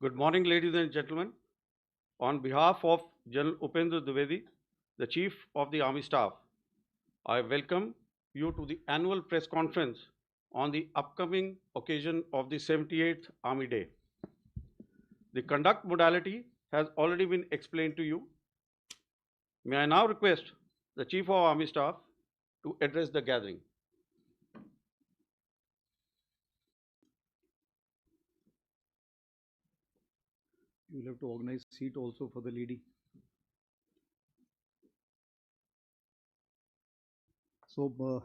Good morning, ladies and gentlemen. On behalf of General Upendra Dwivedi, the Chief of the Army Staff, I welcome you to the annual press conference on the upcoming occasion of the 78th Army Day. The conduct modality has already been explained to you. May I now request the Chief of Army Staff to address the gathering. You will have to organize seat also for the lady. So,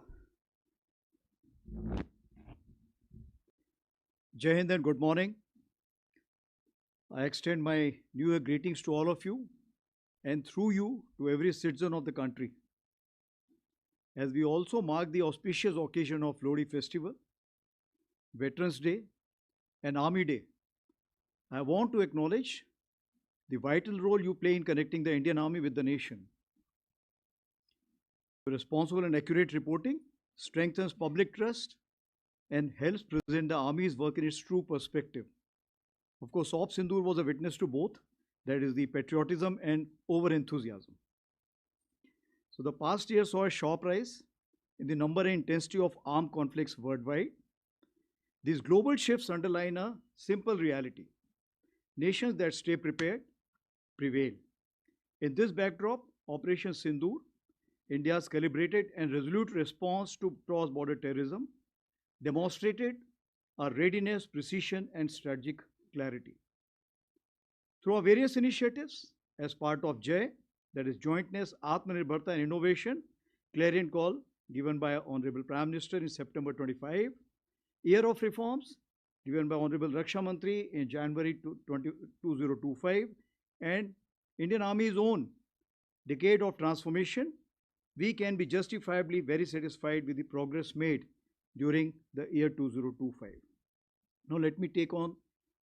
Jai Hind and good morning. I extend my New Year greetings to all of you and through you to every citizen of the country. As we also mark the auspicious occasion of Lodi festival, Veterans Day and Army Day, I want to acknowledge the vital role you play in connecting the Indian Army with the nation. Responsible and accurate reporting strengthens public trust and helps present the Army's work in its true perspective. Of course, Op Sindoor was a witness to both, that is the patriotism and over-enthusiasm. So the past year saw a sharp rise in the number and intensity of armed conflicts worldwide. These global shifts underline a simple reality. Nations that stay prepared prevail. In this backdrop, Operation Sindoor, India's calibrated and resolute response to cross-border terrorism, demonstrated our readiness, precision, and strategic clarity. Through our various initiatives, as part of JAY, that is Jointness, Atmanirbharta and Innovation, clarion call given by our Honorable Prime Minister in September 25, Year of Reforms, given by Honorable Raksha Mantri in January 2025, and Indian Army's own Decade of Transformation, we can be justifiably very satisfied with the progress made during the year 2025. Now let me take on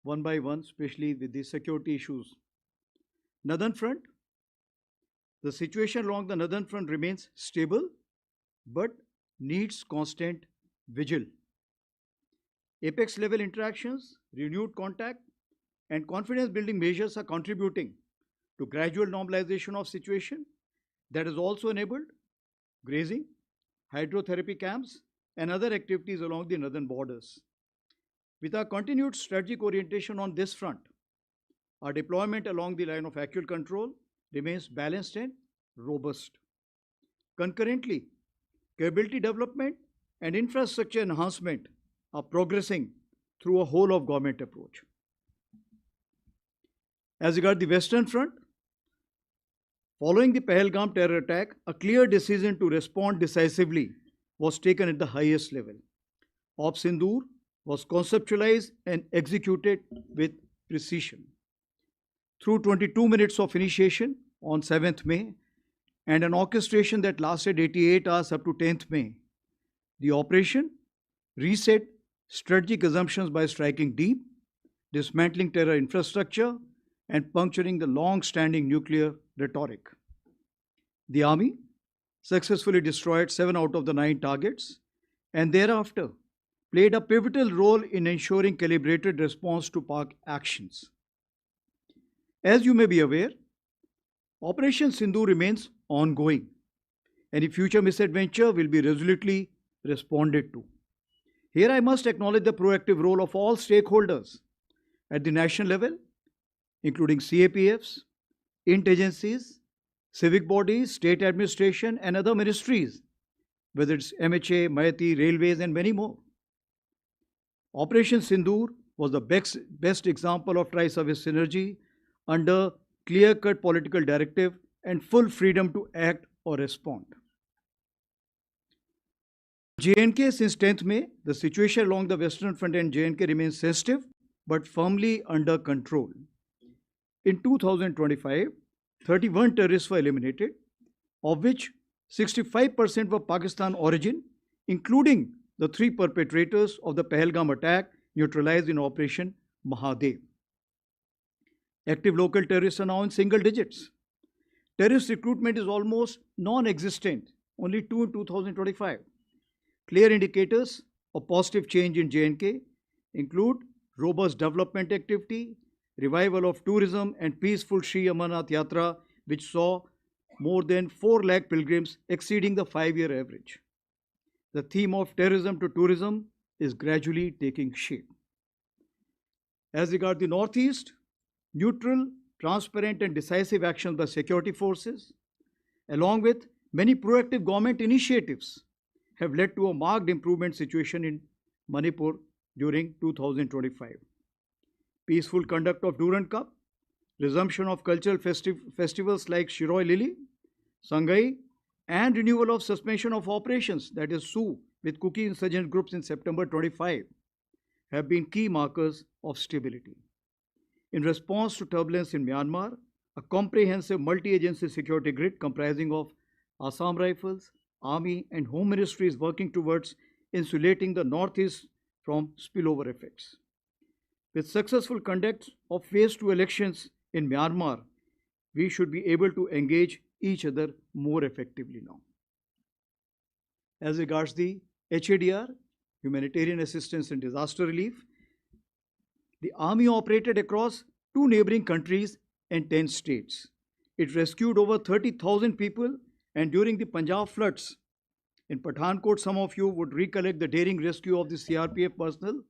one by one, especially with the security issues. Northern Front. The situation along the Northern Front remains stable, but needs constant vigil. Apex level interactions, renewed contact, and confidence building measures are contributing to gradual normalization of situation that has also enabled grazing, hydrotherapy camps, and other activities along the northern borders. With our continued strategic orientation on this front, our deployment along the line of actual control remains balanced and robust. Concurrently, capability development and infrastructure enhancement are progressing through a whole of government approach. As regards the Western Front, following the Pahalgam terror attack, a clear decision to respond decisively was taken at the highest level. Op Sindoor was conceptualized and executed with precision. Through 22 minutes of initiation on 7th May and an orchestration that lasted 88 hours up to 10th May, the operation reset strategic assumptions by striking deep, dismantling terror infrastructure, and puncturing the long-standing nuclear rhetoric. The Army successfully destroyed 7 out of the 9 targets and thereafter played a pivotal role in ensuring calibrated response to PAK actions. As you may be aware, Operation Sindoor remains ongoing. Any future misadventure will be resolutely responded to. Here I must acknowledge the proactive role of all stakeholders at the national level, including CAPFs, agencies, civic bodies, state administration, and other ministries, whether it's MHA, Mayati, Railways, and many more. Operation Sindoor was the best example of tri-service synergy under clear-cut political directive and full freedom to act or respond. J&K since 10th May, the situation along the Western Front and J&K remains sensitive but firmly under control. In 2025, 31 terrorists were eliminated, of which 65% were Pakistan origin, including the 3 perpetrators of the Pahalgam attack neutralized in Operation Mahadev. Active local terrorists are now in single digits. Terrorist recruitment is almost non-existent, only 2 in 2025. Clear indicators of positive change in J&K include robust development activity, revival of tourism, and peaceful Sri Amarnath Yatra, which saw more than 4 lakh pilgrims, exceeding the 5-year average. The theme of terrorism to tourism is gradually taking shape. As regards the Northeast, neutral, transparent, and decisive actions by security forces, along with many proactive government initiatives, have led to a marked improvement situation in Manipur during 2025. Peaceful conduct of Durand Cup, resumption of cultural festivals like Shiroi Lili, Sangai, and renewal of suspension of operations, that is SU, with Kuki insurgent groups in September 25, have been key markers of stability. In response to turbulence in Myanmar, a comprehensive multi-agency security grid comprising of Assam Rifles, Army, and Home Ministry is working towards insulating the Northeast from spillover effects. With successful conduct of phase 2 elections in Myanmar, we should be able to engage each other more effectively now. As regards the HADR, Humanitarian Assistance and Disaster Relief, the Army operated across 2 neighboring countries and 10 states. It rescued over 30,000 people, and during the Punjab floods in Pathankot, some of you would recollect the daring rescue of the CRPF personnel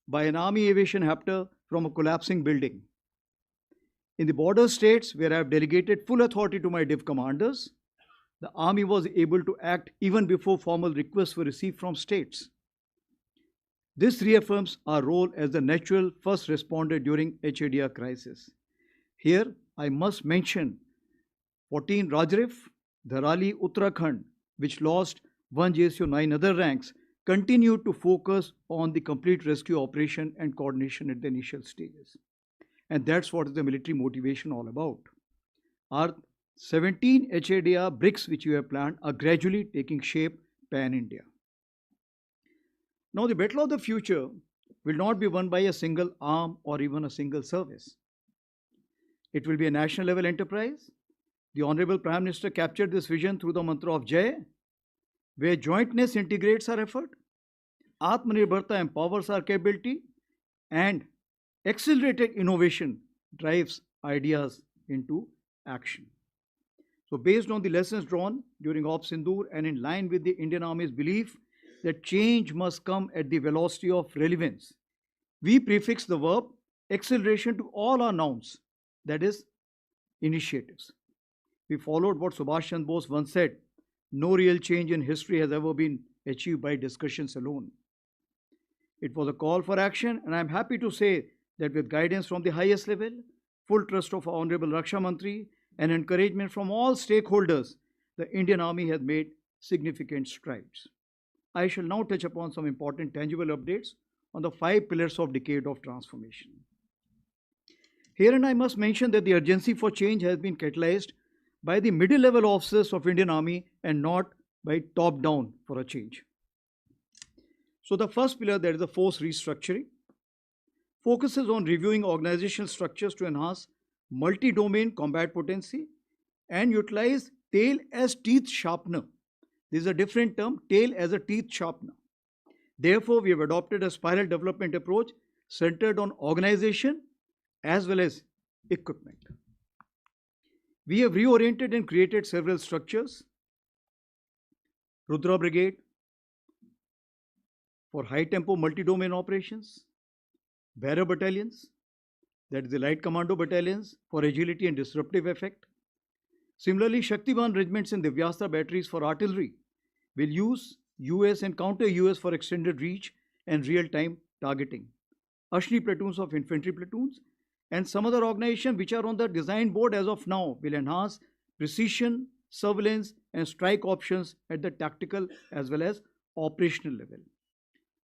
by an Army aviation helicopter from a collapsing building. In the border states, where I have delegated full authority to my div commanders, the Army was able to act even before formal requests were received from states. This reaffirms our role as the natural first responder during HADR crisis. Here, I must mention 14 Rajrif, Dharali, Uttarakhand, which lost 1 JSO 9 other ranks, continued to focus on the complete rescue operation and coordination at the initial stages. And that's what is the military motivation all about. Our 17 HADR bricks which we have planned are gradually taking shape pan-India. Now, the battle of the future will not be won by a single arm or even a single service. It will be a national level enterprise. The Honorable Prime Minister captured this vision through the mantra of Jai, where jointness integrates our effort, Atmanirbharta empowers our capability, and accelerated innovation drives ideas into action. So, based on the lessons drawn during Op Sindoor and in line with the Indian Army's belief that change must come at the velocity of relevance, we prefix the verb acceleration to all our nouns, that is, initiatives. We followed what Subhash Chandra Bose once said: no real change in history has ever been achieved by discussions alone. It was a call for action, and I am happy to say that with guidance from the highest level, full trust of our Honorable Raksha Mantri, and encouragement from all stakeholders, the Indian Army has made significant strides. I shall now touch upon some important tangible updates on the 5 pillars of decade of transformation. Herein I must mention that the urgency for change has been catalyzed by the middle level officers of Indian Army and not by top down for a change. So the first pillar, that is the force restructuring, focuses on reviewing organizational structures to enhance multi-domain combat potency and utilize tail as teeth sharpener. This is a different term, tail as a teeth sharpener. Therefore, we have adopted a spiral development approach centered on organization as well as equipment. We have reoriented and created several structures. Rudra Brigade for high tempo multi-domain operations, Bearer battalions, that is the light commando battalions for agility and disruptive effect. Similarly, Shaktivan regiments and Divyastra batteries for artillery will use US and counter US for extended reach and real-time targeting. Ashni platoons of infantry platoons and some other organizations which are on the design board as of now will enhance precision, surveillance, and strike options at the tactical as well as operational level.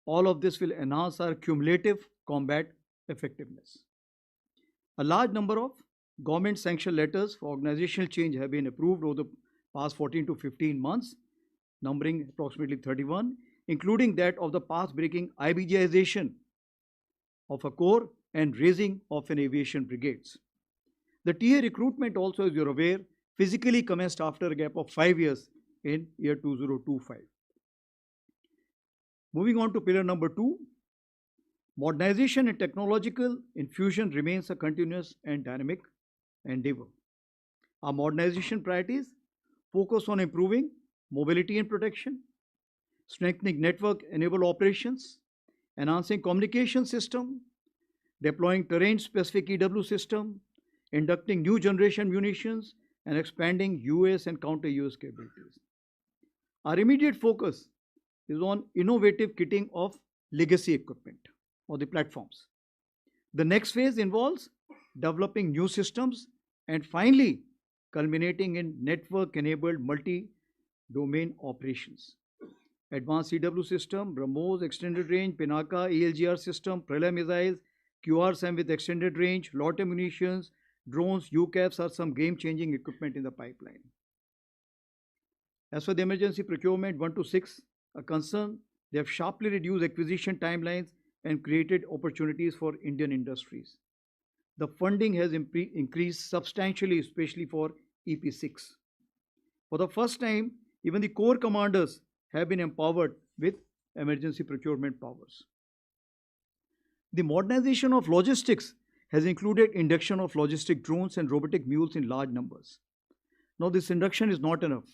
All of this will enhance our cumulative combat effectiveness. A large number of government sanctioned letters for organizational change have been approved over the past 14 to 15 months, numbering approximately 31, including that of the path-breaking IBGization of a corps and raising of an aviation brigades. The TA recruitment also, as you're aware, physically commenced after a gap of 5 years in year 2025. Moving on to pillar number 2, Modernization and technological infusion remains a continuous and dynamic endeavor. Our modernization priorities focus on improving mobility and protection, strengthening network enabled operations, enhancing communication system, deploying terrain specific EW system, inducting new generation munitions, and expanding US and counter US capabilities. Our immediate focus is on innovative kitting of legacy equipment or the platforms. The next phase involves developing new systems and finally culminating in network enabled multi domain operations. Advanced EW system, BrahMos, extended range, Pinaka, ELGR system, Pralay missiles, QRSAM with extended range, lot munitions, drones, UCAVs are some game changing equipment in the pipeline. As for the emergency procurement 1 to 6 are concerned, they have sharply reduced acquisition timelines and created opportunities for Indian industries. The funding has increased substantially, especially for EP6. For the first time, even the core commanders have been empowered with emergency procurement powers. The modernization of logistics has included induction of logistic drones and robotic mules in large numbers. Now, this induction is not enough.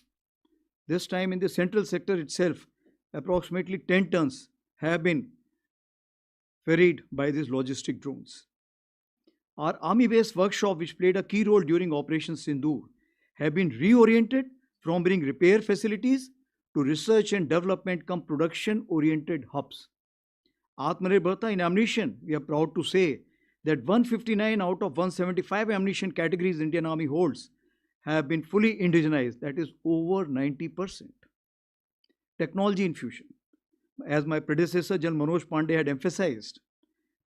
This time, in the central sector itself, approximately 10 tons have been ferried by these logistic drones. Our army-based workshop, which played a key role during Operation Sindoor, have been reoriented from being repair facilities to research and development come production-oriented hubs. Atmanirbharta in ammunition, we are proud to say that 159 out of 175 ammunition categories Indian Army holds have been fully indigenized, that is over 90%. Technology infusion. As my predecessor, General Manoj Pandey, had emphasized,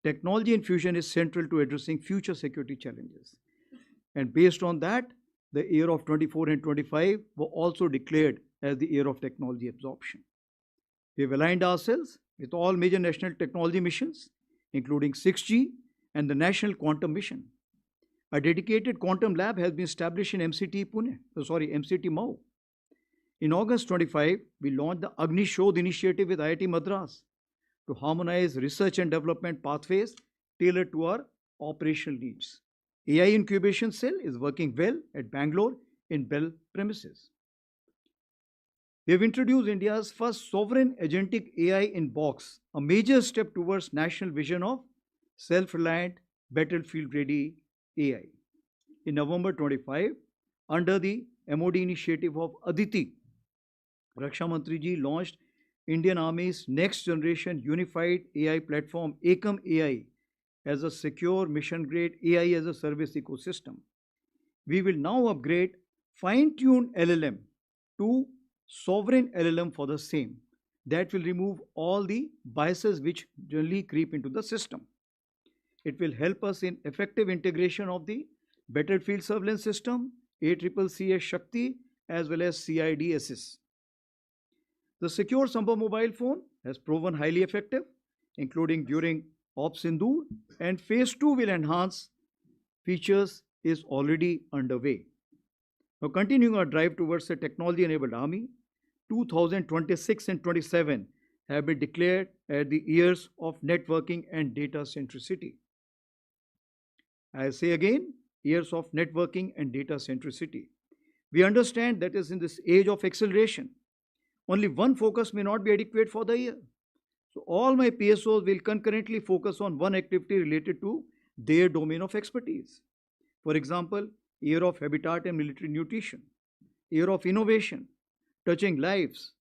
technology infusion is central to addressing future security challenges. And based on that, the year of 24 and 25 were also declared as the year of technology absorption. We have aligned ourselves with all major national technology missions, including 6G and the National Quantum Mission. A dedicated quantum lab has been established in MCT Mau. In August 25, we launched the Agni Shodh initiative with IIT Madras to harmonize research and development pathways tailored to our operational needs. AI incubation cell is working well at Bangalore in Bell premises. We have introduced India's first sovereign agentic AI in box, a major step towards national vision of self-reliant, battlefield-ready AI. In November 25, under the MOD initiative of Aditi, Raksha Mantri ji launched Indian Army's next generation unified AI platform, Ekam AI, as a secure mission-grade AI as a service ecosystem. We will now upgrade fine-tuned LLM to sovereign LLM for the same. That will remove all the biases which generally creep into the system. It will help us in effective integration of the battlefield surveillance system, ACCCS Shakti, as well as CIDSS. The secure Sambhav mobile phone has proven highly effective, including during Op Sindoor, and phase 2 will enhance features is already underway. Now, continuing our drive towards a technology-enabled army, 2026 and 27 have been declared as the years of networking and data centricity. I say again, years of networking and data centricity. We understand that is in this age of acceleration, only one focus may not be adequate for the year. So all my PSOs will concurrently focus on one activity related to their domain of expertise. For example, year of habitat and military nutrition, year of innovation, touching lives,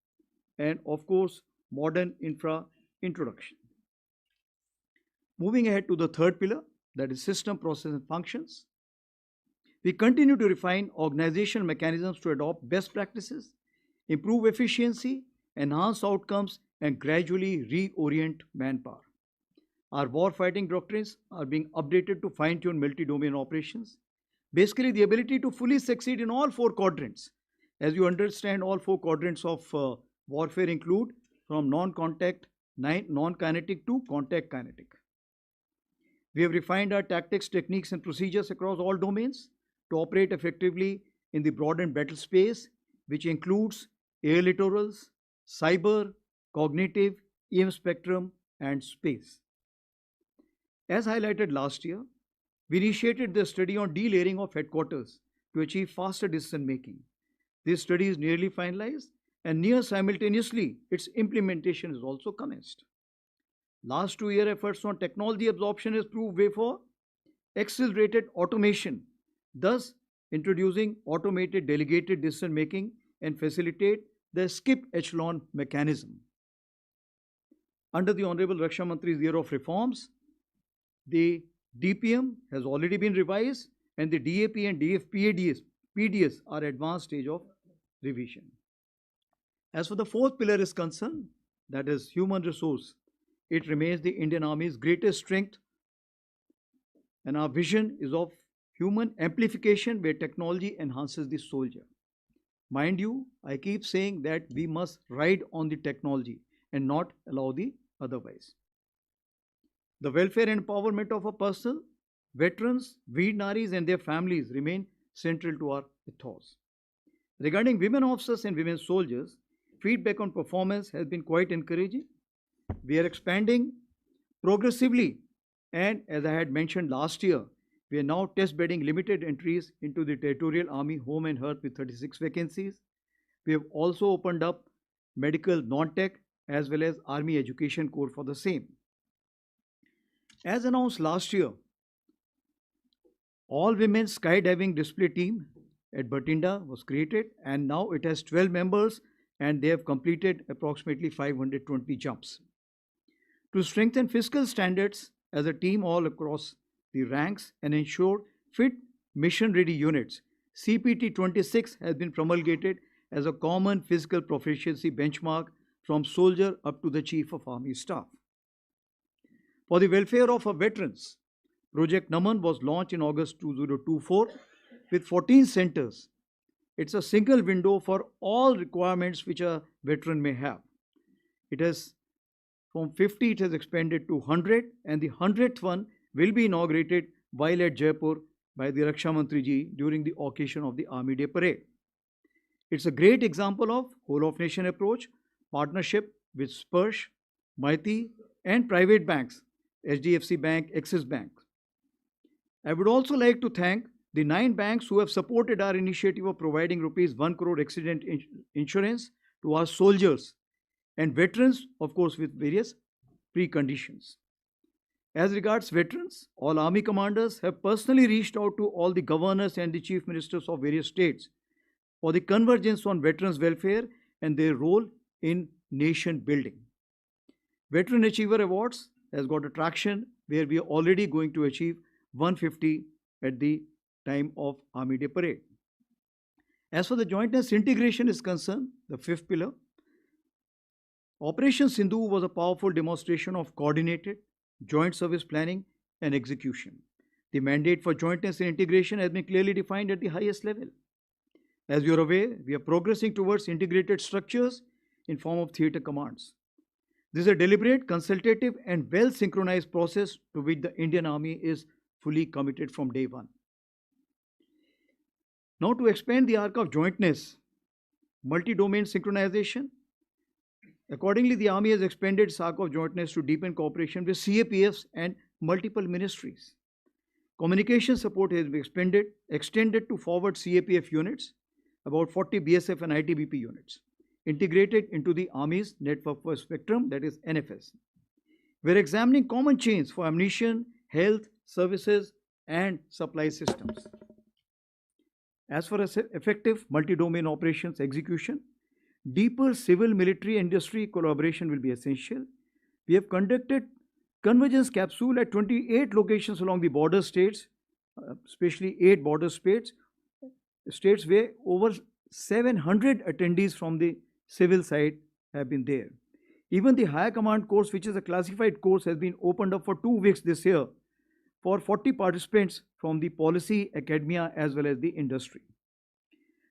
and of course, modern infra introduction. Moving ahead to the third pillar, that is system, process, and functions. We continue to refine organizational mechanisms to adopt best practices, improve efficiency, enhance outcomes, and gradually reorient manpower. Our warfighting doctrines are being updated to fine-tune multi-domain operations. Basically, the ability to fully succeed in all four quadrants. As you understand, all four quadrants of warfare include from non-contact, non-kinetic to contact kinetic. We have refined our tactics, techniques, and procedures across all domains to operate effectively in the broadened battle space, which includes air littorals, cyber, cognitive, EM spectrum, and space. As highlighted last year, we initiated the study on delayering of headquarters to achieve faster decision making. This study is nearly finalized and near simultaneously its implementation is also commenced. Last 2 year efforts on technology absorption has proved way for accelerated automation, thus introducing automated delegated decision making and facilitate the skip echelon mechanism. Under the Honorable Raksha Mantri's year of reforms, the DPM has already been revised and the DAP and PDS are advanced stage of revision. As for the fourth pillar is concerned, that is human resource, it remains the Indian Army's greatest strength, and our vision is of human amplification where technology enhances the soldier. Mind you, I keep saying that we must ride on the technology and not allow the otherwise. The welfare and empowerment of our personnel, veterans, Veer Naris and their families remain central to our ethos. Regarding women officers and women soldiers, feedback on performance has been quite encouraging. We are expanding progressively, and as I had mentioned last year, we are now test bedding limited entries into the Territorial Army Home and Hearth with 36 vacancies. We have also opened up medical non-tech as well as Army Education Corps for the same. As announced last year, all women skydiving display team at Batinda was created and now it has 12 members and they have completed approximately 520 jumps. To strengthen fiscal standards as a team all across the ranks and ensure fit mission ready units, CPT 26 has been promulgated as a common physical proficiency benchmark from soldier up to the Chief of Army Staff. For the welfare of our veterans, Project Naman was launched in August 2024 with 14 centers. It's a single window for all requirements which a veteran may have. It has from 50 it has expanded to 100 and the 100th one will be inaugurated while at Jaipur by the Raksha Mantri ji during the occasion of the Army Day Parade. It's a great example of whole of nation approach, partnership with Sparsh, Maiti and private banks, HDFC Bank, Axis Bank. I would also like to thank the 9 banks who have supported our initiative of providing rupees 1 crore accident insurance to our soldiers and veterans, of course, with various preconditions. As regards veterans, all army commanders have personally reached out to all the governors and the chief ministers of various states for the convergence on veterans' welfare and their role in nation building. Veteran Achiever Awards has got a traction where we are already going to achieve 150 at the time of Army Day Parade. As for the jointness integration is concerned, the fifth pillar, Operation Sindhu was a powerful demonstration of coordinated joint service planning and execution. The mandate for jointness and integration has been clearly defined at the highest level. As you are aware, we are progressing towards integrated structures in form of theatre commands. This is a deliberate, consultative and well-synchronized process to which the Indian Army is fully committed from day one. Now to expand the arc of jointness, multi-domain synchronization, accordingly the Army has expanded its arc of jointness to deepen cooperation with CAPFs and multiple ministries. Communication support has been extended to forward CAPF units, about 40 BSF and ITBP units, integrated into the Army's Network for Spectrum, that is NFS. We are examining common chains for ammunition, health, services, and supply systems. As for effective multi-domain operations execution, deeper civil-military industry collaboration will be essential. We have conducted convergence capsule at 28 locations along the border states, especially 8 border states where over 700 attendees from the civil side have been there. Even the Higher Command course, which is a classified course, has been opened up for 2 weeks this year for 40 participants from the policy, academia, as well as the industry.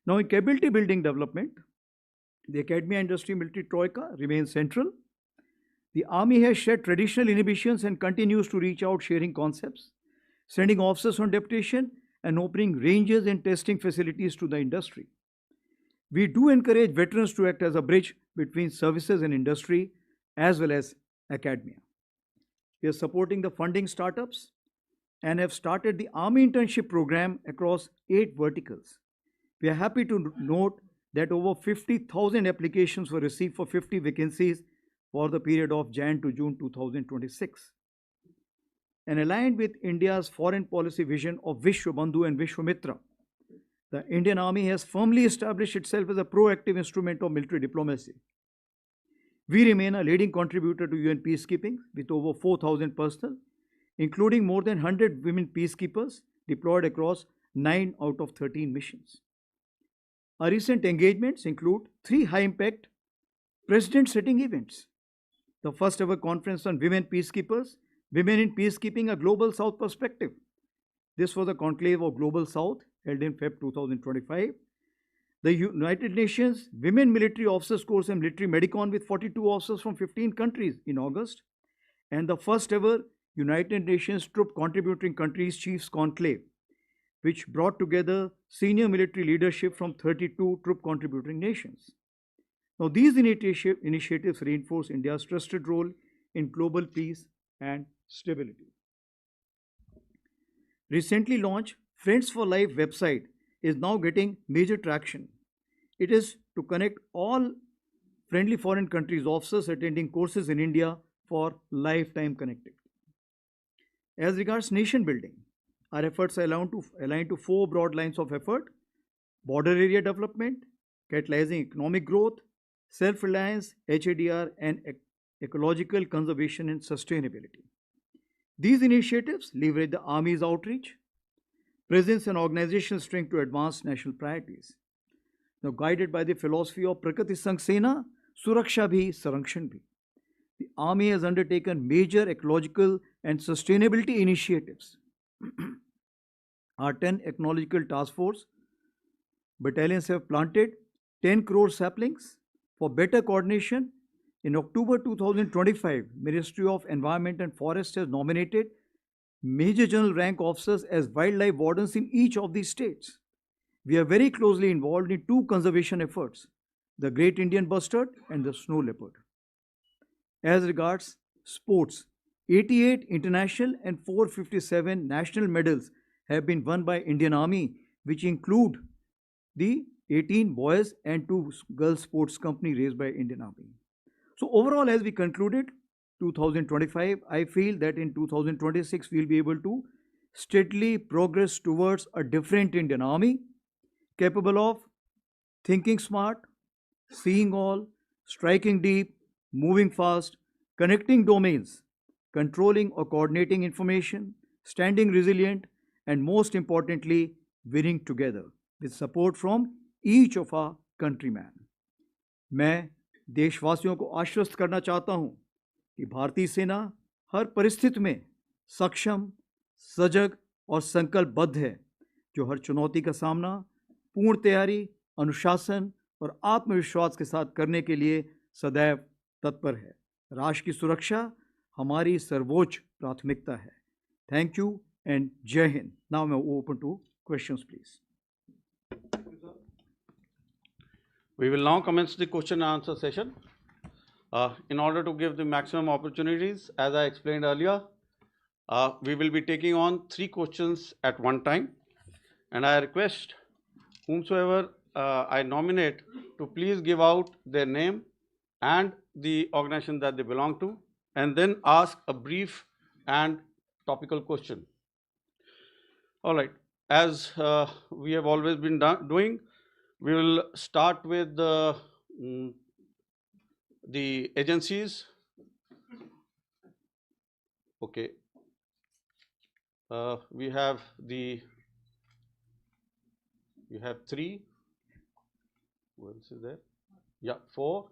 Now, in capability building development, the academia industry military troika remains central. The Army has shed traditional inhibitions and continues to reach out sharing concepts, sending officers on deputation and opening ranges and testing facilities to the industry. We do encourage veterans to act as a bridge between services and industry as well as academia. We are supporting the funding startups and have started the Army internship program across 8 verticals. We are happy to note that over 50,000 applications were received for 50 vacancies for the period of Jan to June 2026. And aligned with India's foreign policy vision of Vishwabandhu and Vishwamitra, the Indian Army has firmly established itself as a proactive instrument of military diplomacy. We remain a leading contributor to UN peacekeeping with over 4,000 personnel, including more than 100 women peacekeepers deployed across 9 out of 13 missions. Our recent engagements include 3 high impact president setting events: the first ever conference on women peacekeepers, Women in Peacekeeping, a Global South Perspective. This was a conclave of Global South held in Feb 2025. The United Nations Women Military Officers Course and Military Medicon with 42 officers from 15 countries in August, and the first ever United Nations Troop Contributing Countries Chiefs Conclave, which brought together senior military leadership from 32 troop contributing nations. Now, these initiatives reinforce India's trusted role in global peace and stability. Recently launched Friends for Life website is now getting major traction. It is to connect all friendly foreign countries officers attending courses in India for lifetime connectivity. As regards nation building, our efforts are aligned to 4 broad lines of effort: border area development, catalyzing economic growth, self-reliance, HADR, and ecological conservation and sustainability. These initiatives leverage the Army's outreach, presence, and organizational strength to advance national priorities. Now, guided by the philosophy of Prakriti Sang Sena, Suraksha Bhi, Sarakshan Bhi, the Army has undertaken major ecological and sustainability initiatives. Our 10 ecological task force battalions have planted 10 crore saplings for better coordination. In October 2025, Ministry of Environment and Forest has nominated Major General rank officers as wildlife wardens in each of these states. We are very closely involved in 2 conservation efforts: the Great Indian Bustard and the Snow Leopard. As regards sports, 88 international and 457 national medals have been won by Indian Army, which include the 18 boys and 2 girls sports company raised by Indian Army. So overall, as we concluded 2025, I feel that in 2026 we'll be able to steadily progress towards a different Indian Army, capable of thinking smart, seeing all, striking deep, moving fast, connecting domains, controlling or coordinating information, standing resilient, and most importantly, winning together with support from each of our countrymen. मैं देशवासियों को आश्वस्त करना चाहता हूं कि भारतीय सेना हर परिस्थिति में सक्षम, सजग और संकल्पबद्ध है, जो हर चुनौती का सामना पूर्ण तैयारी, अनुशासन और आत्मविश्वास के साथ करने के लिए सदैव तत्पर है। राष्ट्र की सुरक्षा हमारी सर्वोच्च प्राथमिकता है। थैंक यू एंड जय हिंद। नाउ मैं open two questions please. We will now commence the question and answer session. In order to give the maximum opportunities, as I explained earlier, we will be taking on 3 questions at one time, and I request whomsoever I nominate to please give out their name and the organization that they belong to, and then ask a brief and topical question. All right, as we have always been doing, we will start with the agencies. Okay, we have 3. What else is there? Yeah, 4.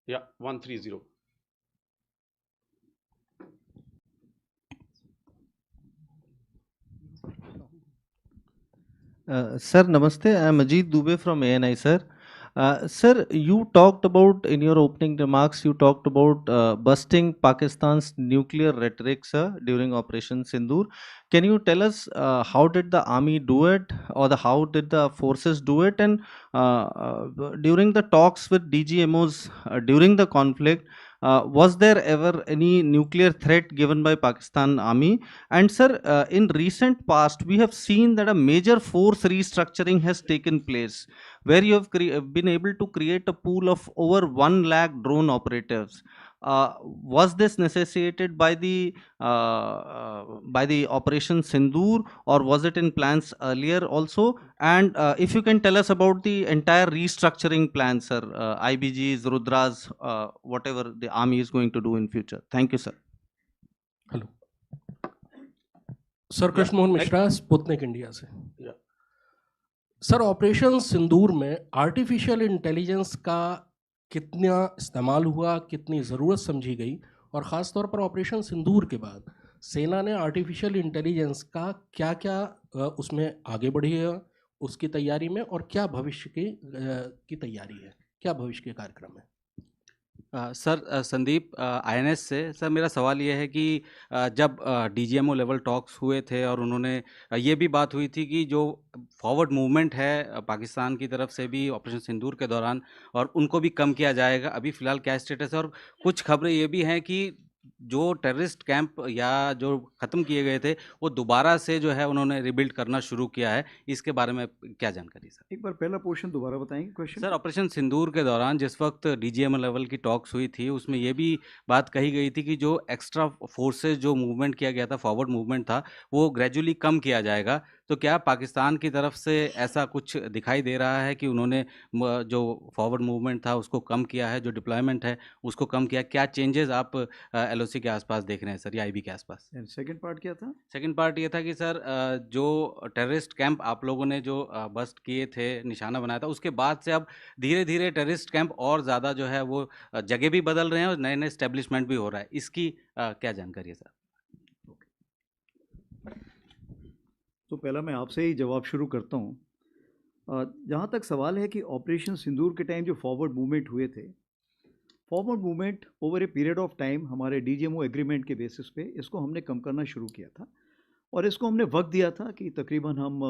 Yeah, 130. Sir, Namaste. I am Ajit Dubey from ANI, sir. Sir, you talked about, in your opening remarks, you talked about busting Pakistan's nuclear rhetoric, sir, during Operation Sindoor. Can you tell us how did the army do it, or how did the forces do it? And during the talks with DGMOs during the conflict, Was there ever any nuclear threat given by Pakistan Army? And sir, in recent past, we have seen that a major force restructuring has taken place, where you have been able to create a pool of over 1 lakh drone operators. Was this necessitated by the Operation Sindoor, or was it in plans earlier also? And if you can tell us about the entire restructuring plan, sir, IBGs, Rudras, whatever the army is going to do in future. Thank you, sir. Hello sir, Krishna Mohan Mishra, Sputnik India से। Sir, operation सिंदूर में artificial intelligence का कितना इस्तेमाल हुआ, कितनी ज़रूरत समझी गई, और ख़ास तौर पर ऑपरेशन सिंदूर के बाद सेना ने आर्टिफिशियल इंटेलिजेंस का क्या क्या उसमें आगे बढ़ी है उसकी तैयारी में, और क्या भविष्य की तैयारी है, क्या भविष्य के कार्यक्रम है? सर, संदीप आईएनएस से। सर, मेरा सवाल ये है कि जब डीजीएमओ लेवल टॉक्स हुए थे और उन्होंने ये भी बात हुई थी कि जो फॉरवर्ड मूवमेंट है पाकिस्तान की तरफ से भी ऑपरेशन सिंदूर के दौरान, और उनको भी कम किया जाएगा, अभी फ़िलहाल क्या स्टेटस है? और कुछ खबरें ये भी हैं कि जो टेररिस्ट कैंप या जो ख़त्म किए गए थे वो दोबारा से जो है उन्होंने रिबिल्ड करना शुरू किया है, इसके बारे में क्या जानकारी सर? एक बार पहला पोर्शन दोबारा बताएंगे क्वेश्चन। सर, ऑपरेशन सिंदूर के दौरान जिस वक्त डीजीएमओ लेवल की टॉक्स हुई थी, उसमें ये भी बात कही गई थी कि जो एक्स्ट्रा फोर्सेस जो मूवमेंट किया गया था, फॉरवर्ड मूवमेंट था, वो ग्रेजुअली कम किया जाएगा। तो क्या पाकिस्तान की तरफ से ऐसा कुछ दिखाई दे रहा है कि उन्होंने जो फॉरवर्ड मूवमेंट था उसको कम किया है, जो डिप्लॉयमेंट है उसको कम किया? क्या चेंजेस आप एलओसी के आसपास देख रहे हैं सर, या आईबी के आसपास? सेकंड पार्ट क्या था? सेकंड पार्ट ये था कि सर जो टेररिस्ट कैंप आप लोगों ने जो बस्ट किए थे, निशाना बनाया था, उसके बाद से अब धीरे धीरे टेररिस्ट कैंप और ज़्यादा जो है वो जगह भी बदल रहे हैं और नए नए स्टैब्लिशमेंट भी हो रहा है, इसकी क्या जानकारी है सर? तो पहला मैं आपसे ही जवाब शुरू करता हूँ। जहाँ तक सवाल है कि ऑपरेशन सिंदूर के टाइम जो फॉरवर्ड मूवमेंट हुए थे, forward movement over a period of time हमारे डीजीएमओ एग्रीमेंट के बेसिस पे इसको हमने कम करना शुरू किया था, और इसको हमने वक्त दिया था कि तकरीबन हम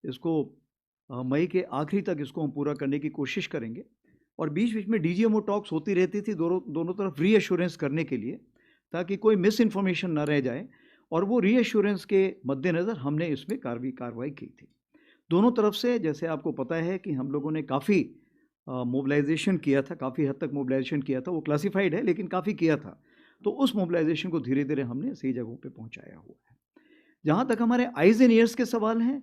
इसको मई के आखिरी तक इसको हम पूरा करने की कोशिश करेंगे। और बीच बीच में डीजीएमओ टॉक्स होती रहती थी दोनों तरफ रीएश्योरेंस करने के लिए, ताकि कोई मिस इन्फॉर्मेशन ना रह जाए, और वो रीएश्योरेंस के मद्देनज़र हमने इसमें कार्रवाई की थी दोनों तरफ से। जैसे आपको पता है कि हम लोगों ने काफ़ी मोबिलाइजेशन किया था, काफ़ी हद तक मोबिलाइजेशन किया था, वो क्लासिफाइड है लेकिन काफ़ी किया था, तो उस मोबिलाइजेशन को धीरे धीरे हमने सही जगहों पे पहुंचाया हुआ है। जहाँ तक हमारे आइज़ एंड ईयर्स के सवाल हैं,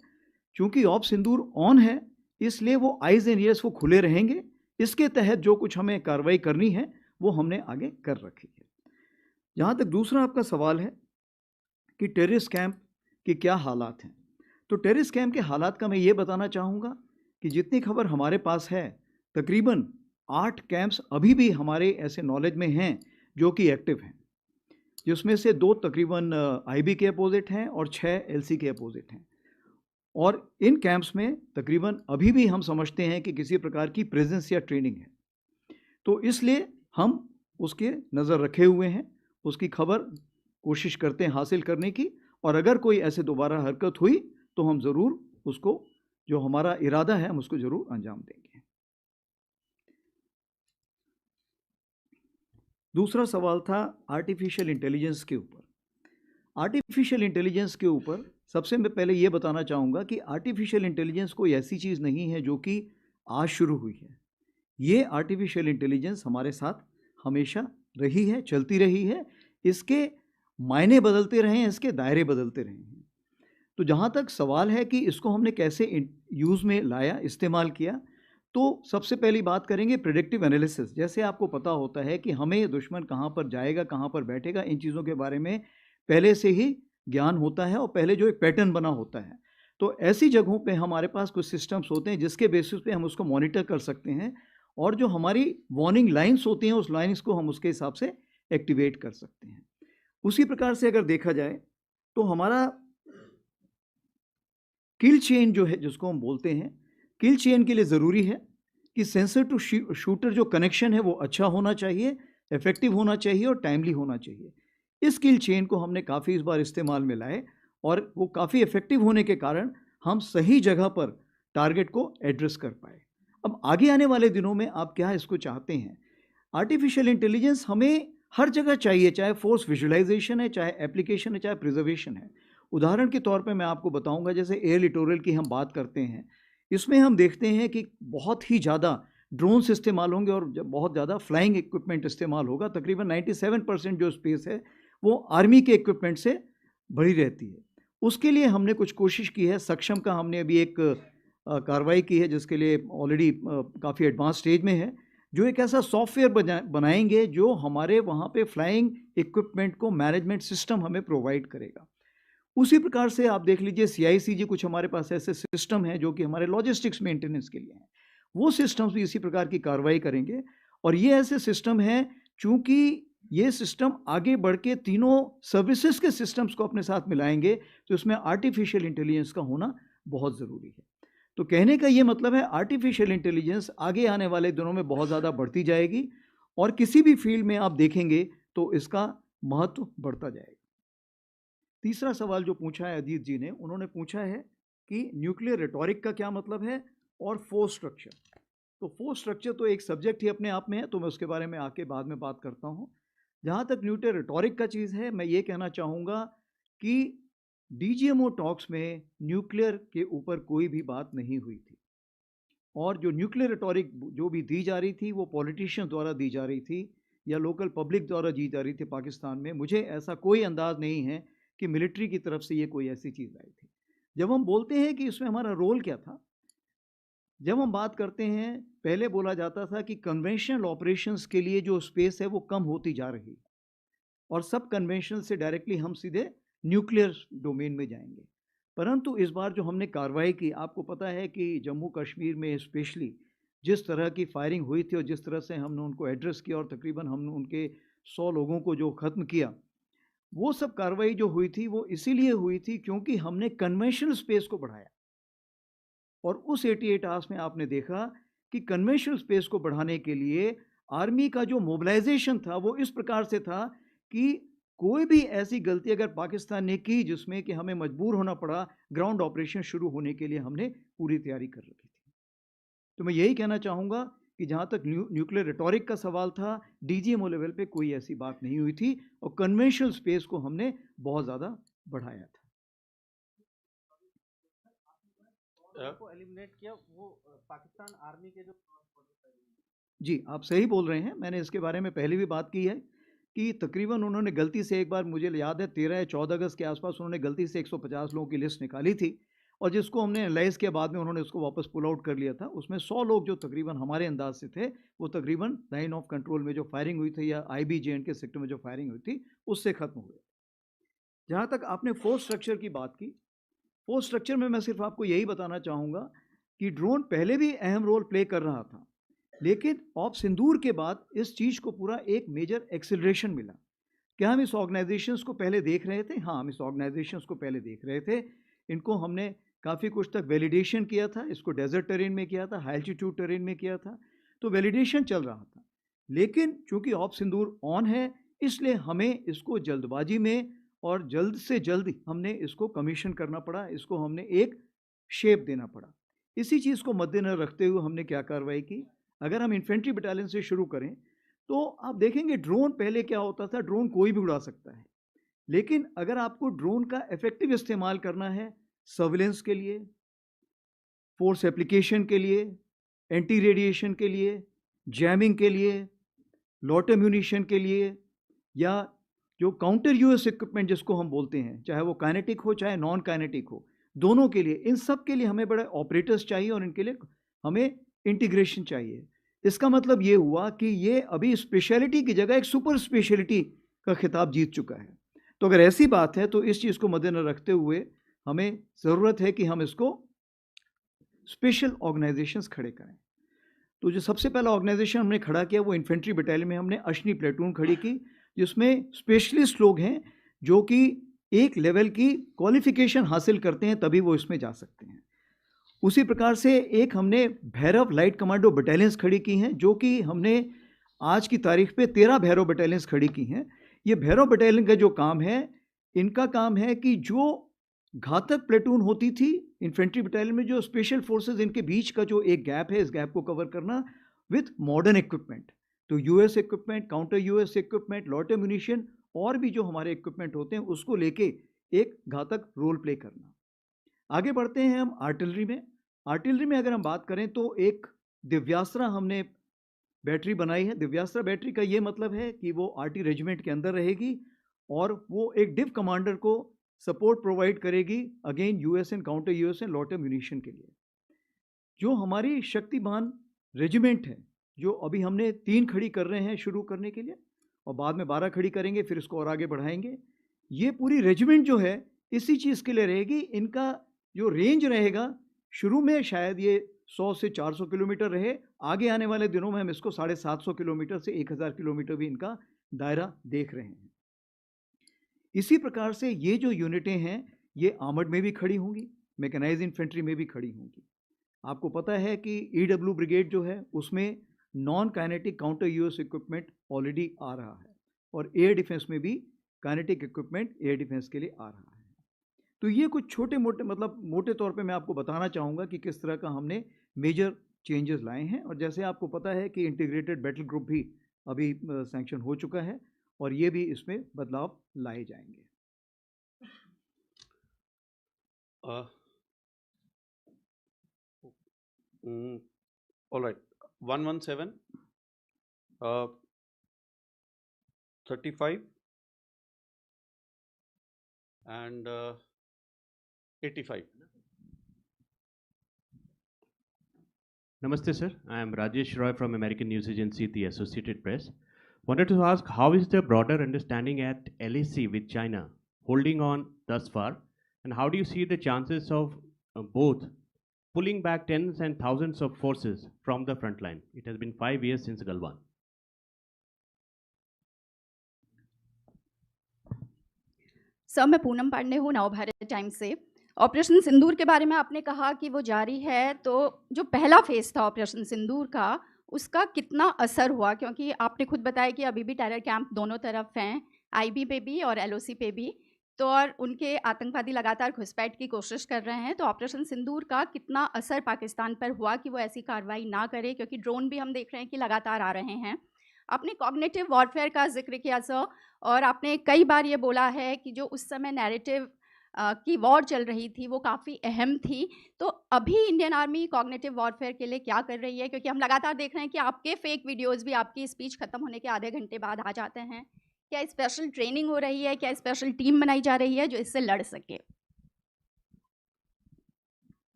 चूँकि ऑप सिंदूर ऑन है इसलिए वो आइज़ एंड ईयर्स वो खुले रहेंगे। इसके तहत जो कुछ हमें कार्रवाई करनी है वो हमने आगे कर रखी है। जहाँ तक दूसरा आपका सवाल है कि टेररिस्ट कैंप के क्या हालात हैं, तो टेररिस्ट कैंप के हालात का मैं ये बताना चाहूँगा कि जितनी खबर हमारे पास है, तकरीबन 8 कैंप्स अभी भी हमारे ऐसे नॉलेज में हैं जो कि एक्टिव हैं, जिसमें से 2 तकरीबन आईबी के अपोजिट हैं और 6 एलसी के अपोजिट हैं। और इन कैंप्स में तकरीबन अभी भी हम समझते हैं कि किसी प्रकार की प्रेजेंस या ट्रेनिंग है, तो इसलिए हम उसके नज़र रखे हुए हैं, उसकी खबर कोशिश करते हैं हासिल करने की, और अगर कोई ऐसे दोबारा हरकत हुई तो हम ज़रूर उसको, जो हमारा इरादा है, हम उसको ज़रूर अंजाम देंगे। दूसरा सवाल था आर्टिफिशियल इंटेलिजेंस के ऊपर। आर्टिफिशियल इंटेलिजेंस के ऊपर सबसे मैं पहले ये बताना चाहूँगा कि आर्टिफिशियल इंटेलिजेंस कोई ऐसी चीज़ नहीं है जो कि आज शुरू हुई है। ये आर्टिफिशियल इंटेलिजेंस हमारे साथ हमेशा रही है, चलती रही है, इसके मायने बदलते रहे हैं, इसके दायरे बदलते रहे हैं। तो जहाँ तक सवाल है कि इसको हमने कैसे यूज़ में लाया, इस्तेमाल किया, तो सबसे पहली बात करेंगे प्रेडिक्टिव एनालिसिस। जैसे आपको पता होता है कि हमें दुश्मन कहाँ पर जाएगा, कहाँ पर बैठेगा, इन चीज़ों के बारे में पहले से ही ज्ञान होता है और पहले जो एक पैटर्न बना होता है। तो ऐसी जगहों पे हमारे पास कुछ सिस्टम्स होते हैं जिसके बेसिस पे हम उसको मॉनिटर कर सकते हैं, और जो हमारी वार्निंग लाइन्स होती हैं उस लाइन्स को हम उसके हिसाब से एक्टिवेट कर सकते हैं। उसी प्रकार से अगर देखा जाए तो हमारा किल चेन जो है, जिसको हम बोलते हैं, किल चेन के लिए ज़रूरी है कि सेंसर टू शूटर जो कनेक्शन है वो अच्छा होना चाहिए, इफेक्टिव होना चाहिए और टाइमली होना चाहिए। इस किल चेन को हमने काफ़ी इस बार इस्तेमाल में लाए, और वो काफ़ी इफेक्टिव होने के कारण हम सही जगह पर टारगेट को एड्रेस कर पाए। अब आगे आने वाले दिनों में आप क्या इसको चाहते हैं? आर्टिफिशियल इंटेलिजेंस हमें हर जगह चाहिए, चाहे फोर्स विजुअलाइजेशन है, चाहे एप्लीकेशन है, चाहे प्रिजर्वेशन है। उदाहरण के तौर पे मैं आपको बताऊंगा, जैसे एयर लिटोरल की हम बात करते हैं, इसमें हम देखते हैं कि बहुत ही ज़्यादा ड्रोन्स इस्तेमाल होंगे और बहुत ज़्यादा फ्लाइंग इक्विपमेंट इस्तेमाल होगा। तकरीबन 97% जो स्पेस है वो आर्मी के इक्विपमेंट से भरी रहती है। उसके लिए हमने कुछ कोशिश की है। सक्षम का हमने अभी एक कार्रवाई की है, जिसके लिए ऑलरेडी काफ़ी एडवांस स्टेज में है, जो एक ऐसा सॉफ्टवेयर बनाएंगे जो हमारे वहाँ पे फ्लाइंग इक्विपमेंट को मैनेजमेंट सिस्टम हमें प्रोवाइड करेगा। उसी प्रकार से आप देख लीजिए CICG, कुछ हमारे पास ऐसे सिस्टम हैं जो कि हमारे लॉजिस्टिक्स मेंटेनेंस के लिए हैं। वो सिस्टम्स भी इसी प्रकार की कार्रवाई करेंगे। और ये ऐसे सिस्टम हैं, चूंकि ये सिस्टम आगे बढ़ के तीनों सर्विसेज के सिस्टम्स को अपने साथ मिलाएंगे, तो इसमें आर्टिफिशियल इंटेलिजेंस का होना बहुत ज़रूरी है। तो कहने का ये मतलब है, आर्टिफिशियल इंटेलिजेंस आगे आने वाले दिनों में बहुत ज़्यादा बढ़ती जाएगी और किसी भी फील्ड में आप देखेंगे तो इसका महत्व बढ़ता जाएगा। तीसरा सवाल जो पूछा है अजीत जी ने, उन्होंने पूछा है कि न्यूक्लियर रेटोरिक का क्या मतलब है और फोर्स स्ट्रक्चर। तो फोर्स स्ट्रक्चर तो एक सब्जेक्ट ही अपने आप में है, तो मैं उसके बारे में आके बाद में बात करता हूँ। जहाँ तक न्यूक्लियर रेटोरिक का चीज़ है, मैं ये कहना चाहूँगा कि DGMO टॉक्स में न्यूक्लियर के ऊपर कोई भी बात नहीं हुई थी, और जो न्यूक्लियर रेटोरिक जो भी दी जा रही थी वो पॉलिटिशियन द्वारा दी जा रही थी या लोकल पब्लिक द्वारा दी जा रही थी पाकिस्तान में। मुझे ऐसा कोई अंदाज़ नहीं है कि मिलिट्री की तरफ से ये कोई ऐसी चीज़ आई थी। जब हम बोलते हैं कि इसमें हमारा रोल क्या था, जब हम बात करते हैं, पहले बोला जाता था कि कन्वेंशनल ऑपरेशंस के लिए जो स्पेस है वो कम होती जा रही है और सब कन्वेंशनल से डायरेक्टली हम सीधे न्यूक्लियर डोमेन में जाएंगे। परंतु इस बार जो हमने कार्रवाई की, आपको पता है कि जम्मू कश्मीर में स्पेशली जिस तरह की फायरिंग हुई थी और जिस तरह से हमने उनको एड्रेस किया और तकरीबन हमने उनके 100 लोगों को जो ख़त्म किया, वो सब कार्रवाई जो हुई थी वो इसीलिए हुई थी क्योंकि हमने कन्वेंशनल स्पेस को बढ़ाया। और उस 88 आवर्स में आपने देखा कि कन्वेंशनल स्पेस को बढ़ाने के लिए आर्मी का जो मोबिलाइजेशन था वो इस प्रकार से था कि कोई भी ऐसी गलती अगर पाकिस्तान ने की जिसमें कि हमें मजबूर होना पड़ा, ग्राउंड ऑपरेशन शुरू होने के लिए हमने पूरी तैयारी कर रखी थी। तो मैं यही कहना चाहूँगा कि जहाँ तक न्यूक्लियर रेटोरिक का सवाल था, DGMO लेवल पे कोई ऐसी बात नहीं हुई थी और कन्वेंशनल स्पेस को हमने बहुत ज़्यादा बढ़ाया था। को एलिमिनेट किया वो पाकिस्तान आर्मी के जो जी, आप सही बोल रहे हैं। मैंने इसके बारे में पहले भी बात की है कि तकरीबन उन्होंने गलती से एक बार, मुझे याद है 13 या 14 अगस्त के आसपास, उन्होंने गलती से 150 लोगों की लिस्ट निकाली थी और जिसको हमने एनालाइज किया बाद में, उन्होंने उसको वापस पुल आउट कर लिया था। उसमें 100 लोग जो तकरीबन हमारे अंदाज से थे, वो तकरीबन लाइन ऑफ कंट्रोल में जो फायरिंग हुई थी या IBJN के सेक्टर में जो फायरिंग हुई थी उससे ख़त्म हुए। जहाँ तक आपने फोर्स स्ट्रक्चर की बात की, फोर्स स्ट्रक्चर में मैं सिर्फ आपको यही बताना चाहूँगा कि ड्रोन पहले भी अहम रोल प्ले कर रहा था, लेकिन ऑफ सिंदूर के बाद इस चीज़ को पूरा एक मेजर एक्सेलरेशन मिला। क्या हम इस ऑर्गेनाइजेशंस को पहले देख रहे थे? हाँ, हम इस ऑर्गेनाइजेशंस को पहले देख रहे थे। इनको हमने काफ़ी कुछ तक वैलिडेशन किया था, इसको डेजर्ट टेरेन में किया था, हाई एल्टीट्यूड टेरेन में किया था, तो वैलिडेशन चल रहा था। लेकिन चूंकि ऑफ सिंदूर ऑन है, इसलिए हमें इसको जल्दबाजी में और जल्द से जल्द हमने इसको कमीशन करना पड़ा, इसको हमने एक शेप देना पड़ा। इसी चीज़ को मद्देनजर रखते हुए हमने क्या कार्रवाई की, अगर हम इन्फेंट्री बटालियन से शुरू करें तो आप देखेंगे ड्रोन पहले क्या होता था, ड्रोन कोई भी उड़ा सकता है, लेकिन अगर आपको ड्रोन का इफेक्टिव इस्तेमाल करना है सर्विलेंस के लिए, फोर्स एप्लीकेशन के लिए, एंटी रेडिएशन के लिए, जैमिंग के लिए, लॉट एम्यूनिशन के लिए, या जो काउंटर यूएस इक्विपमेंट जिसको हम बोलते हैं, चाहे वो काइनेटिक हो चाहे नॉन काइनेटिक हो, दोनों के लिए, इन सब के लिए हमें बड़े ऑपरेटर्स चाहिए और इनके लिए हमें इंटीग्रेशन चाहिए। इसका मतलब ये हुआ कि ये अभी स्पेशलिटी की जगह एक सुपर स्पेशलिटी का खिताब जीत चुका है। तो अगर ऐसी बात है तो इस चीज़ को मद्देनजर रखते हुए हमें ज़रूरत है कि हम इसको स्पेशल ऑर्गेनाइजेशंस खड़े करें। तो जो सबसे पहला ऑर्गेनाइजेशन हमने खड़ा किया वो इन्फेंट्री बटालियन में हमने अशनी प्लेटून खड़ी की, जिसमें स्पेशलिस्ट लोग हैं जो कि एक लेवल की क्वालिफिकेशन हासिल करते हैं तभी वो इसमें जा सकते हैं। उसी प्रकार से एक हमने भैरव लाइट कमांडो बटालियंस खड़ी की हैं, जो कि हमने आज की तारीख पे 13 भैरव बटालियंस खड़ी की हैं। ये भैरव बटालियन का जो काम है, इनका काम है कि जो घातक प्लेटून होती थी इन्फेंट्री बटालियन में, जो स्पेशल फोर्सेस, इनके बीच का जो एक गैप है, इस गैप को कवर करना विथ मॉडर्न इक्विपमेंट। तो US equipment, counter US equipment, loiter munition और भी जो हमारे इक्विपमेंट होते हैं उसको लेके एक घातक रोल प्ले करना। आगे बढ़ते हैं हम आर्टिलरी में। आर्टिलरी में अगर हम बात करें तो एक दिव्यास्त्र हमने बैटरी बनाई है। दिव्यास्त्र बैटरी का ये मतलब है कि वो आरटी रेजिमेंट के अंदर रहेगी और वो एक डिव कमांडर को सपोर्ट प्रोवाइड करेगी अगेन यूएसएन, काउंटर यूएसएन, लॉर्टर म्यूनिशन के लिए। जो हमारी शक्तिमान रेजिमेंट है, जो अभी हमने 3 खड़ी कर रहे हैं शुरू करने के लिए और बाद में 12 खड़ी करेंगे, फिर इसको और आगे बढ़ाएंगे। ये पूरी रेजिमेंट जो है इसी चीज़ के लिए रहेगी। इनका जो रेंज रहेगा शुरू में शायद ये 100 से 400 किलोमीटर रहे, आगे आने वाले दिनों में हम इसको 750 किलोमीटर से 1000 किलोमीटर भी इनका दायरा देख रहे हैं। इसी प्रकार से ये जो यूनिटें हैं ये आर्मर्ड में भी खड़ी होंगी, मैकेनाइज्ड इन्फेंट्री में भी खड़ी होंगी। आपको पता है कि ईडब्ल्यू ब्रिगेड जो है उसमें non kinetic counter US equipment already आ रहा है और एयर डिफेंस में भी काइनेटिक इक्विपमेंट एयर डिफेंस के लिए आ रहा है। तो ये कुछ छोटे मोटे मतलब मोटे तौर पे मैं आपको बताना चाहूँगा कि किस तरह का हमने मेजर चेंजेस लाए हैं। और जैसे आपको पता है कि इंटीग्रेटेड बैटल ग्रुप भी अभी सैंक्शन हो चुका है और ये भी इसमें बदलाव लाए जाएंगे। All right, 117, 35 and 85. Namaste, sir. I am Rajesh Roy from American News Agency, the Associated Press. Wanted to ask, how is the broader understanding at LAC with China holding on thus far, and how do you see the chances of both pulling back tens and thousands of forces from the front line? It has been 5 years since Galwan. Sir, मैं पूनम पांडे हूँ, Navbharat times से। Operation सिंदूर के बारे में आपने कहा कि वो जारी है, तो जो पहला फेज़ था ऑपरेशन सिंदूर का, उसका कितना असर हुआ? क्योंकि आपने खुद बताया कि अभी भी टेरर कैंप दोनों तरफ हैं, आईबी पे भी और एलओसी पे भी, तो और उनके आतंकवादी लगातार घुसपैठ की कोशिश कर रहे हैं। तो ऑपरेशन सिंदूर का कितना असर पाकिस्तान पर हुआ कि वो ऐसी कार्रवाई ना करे? क्योंकि ड्रोन भी हम देख रहे हैं कि लगातार आ रहे हैं। आपने कॉग्निटिव वॉरफेयर का जिक्र किया सर, और आपने कई बार ये बोला है कि जो उस समय नैरेटिव की वॉर चल रही थी वो काफ़ी अहम थी। तो अभी इंडियन आर्मी कॉग्निटिव वॉरफेयर के लिए क्या कर रही है? क्योंकि हम लगातार देख रहे हैं कि आपके फेक वीडियोस भी आपकी स्पीच खत्म होने के आधे घंटे बाद आ जाते हैं। क्या स्पेशल ट्रेनिंग हो रही है? क्या स्पेशल टीम बनाई जा रही है जो इससे लड़ सके?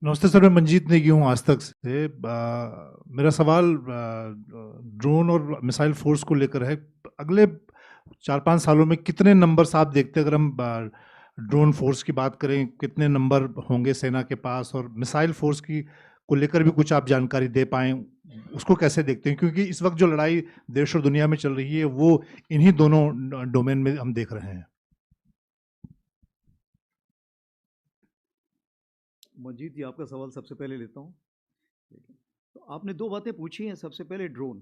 नमस्ते सर, मैं मंजीत नेगी हूँ आज तक से। मेरा सवाल ड्रोन और मिसाइल फोर्स को लेकर है। अगले 4-5 सालों में कितने नंबर्स आप देखते हैं? अगर हम ड्रोन फोर्स की बात करें, कितने नंबर होंगे सेना के पास? और मिसाइल फोर्स की को लेकर भी कुछ आप जानकारी दे पाएँ, उसको कैसे देखते हैं? क्योंकि इस वक्त जो लड़ाई देश और दुनिया में चल रही है वो इन्हीं दोनों डोमेन में हम देख रहे हैं। मंजीत जी, आपका सवाल सबसे पहले लेता हूँ। तो आपने 2 बातें पूछी हैं। सबसे पहले ड्रोन।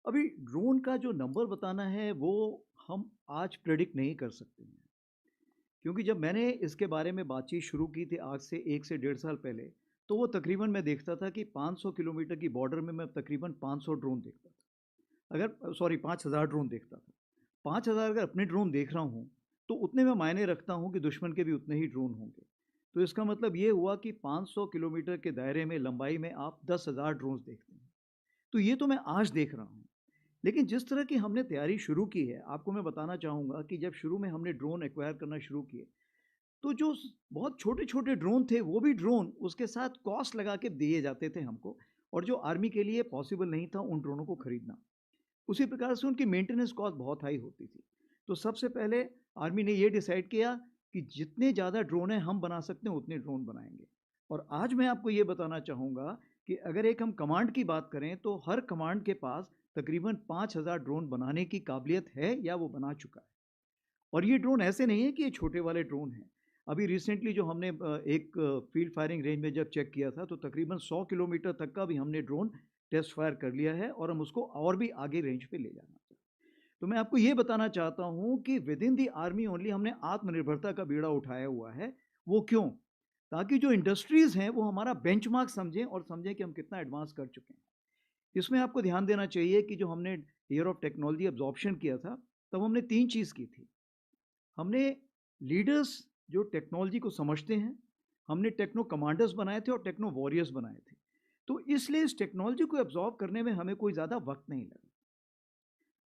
अभी ड्रोन का जो नंबर बताना है वो हम आज प्रेडिक्ट नहीं कर सकते हैं, क्योंकि जब मैंने इसके बारे में बातचीत शुरू की थी आज से 1 से 1.5 साल पहले, तो वो तकरीबन मैं देखता था कि 500 किलोमीटर की बॉर्डर में मैं तकरीबन 500 ड्रोन देखता था। अगर 5000 ड्रोन देखता था। 5000 अगर अपने ड्रोन देख रहा हूँ तो उतने में मायने रखता हूँ कि दुश्मन के भी उतने ही ड्रोन होंगे। तो इसका मतलब ये हुआ कि 500 किलोमीटर के दायरे में, लंबाई में आप 10,000 ड्रोन्स देखते हैं। तो ये तो मैं आज देख रहा हूँ, लेकिन जिस तरह की हमने तैयारी शुरू की है, आपको मैं बताना चाहूँगा कि जब शुरू में हमने ड्रोन एक्वायर करना शुरू किए, तो जो बहुत छोटे छोटे ड्रोन थे वो भी ड्रोन उसके साथ कॉस्ट लगा के दिए जाते थे हमको, और जो आर्मी के लिए पॉसिबल नहीं था उन ड्रोनों को खरीदना। उसी प्रकार से उनकी मेंटेनेंस कॉस्ट बहुत हाई होती थी। तो सबसे पहले आर्मी ने ये डिसाइड किया कि जितने ज़्यादा ड्रोन हैं हम बना सकते हैं उतने ड्रोन बनाएंगे। और आज मैं आपको ये बताना चाहूँगा कि अगर एक हम कमांड की बात करें तो हर कमांड के पास तकरीबन 5000 ड्रोन बनाने की काबिलियत है या वो बना चुका है। और ये ड्रोन ऐसे नहीं है कि ये छोटे वाले ड्रोन हैं। अभी रिसेंटली जो हमने एक फील्ड फायरिंग रेंज में जब चेक किया था तो तकरीबन 100 किलोमीटर तक का भी हमने ड्रोन टेस्ट फायर कर लिया है और हम उसको और भी आगे रेंज पे ले जाना चाहते हैं। तो मैं आपको ये बताना चाहता हूँ कि with in the army only हमने आत्मनिर्भरता का बीड़ा उठाया हुआ है। वो क्यों? ताकि जो इंडस्ट्रीज़ हैं वो हमारा बेंचमार्क समझें और समझें कि हम कितना एडवांस कर चुके हैं। इसमें आपको ध्यान देना चाहिए कि जो हमने ईयर ऑफ टेक्नोलॉजी एब्जॉर्प्शन किया था, तब हमने 3 चीज़ की थी। हमने लीडर्स जो टेक्नोलॉजी को समझते हैं, हमने टेक्नो कमांडर्स बनाए थे और टेक्नो वॉरियर्स बनाए थे। तो इसलिए इस टेक्नोलॉजी को एब्जॉर्ब करने में हमें कोई ज़्यादा वक्त नहीं लगा।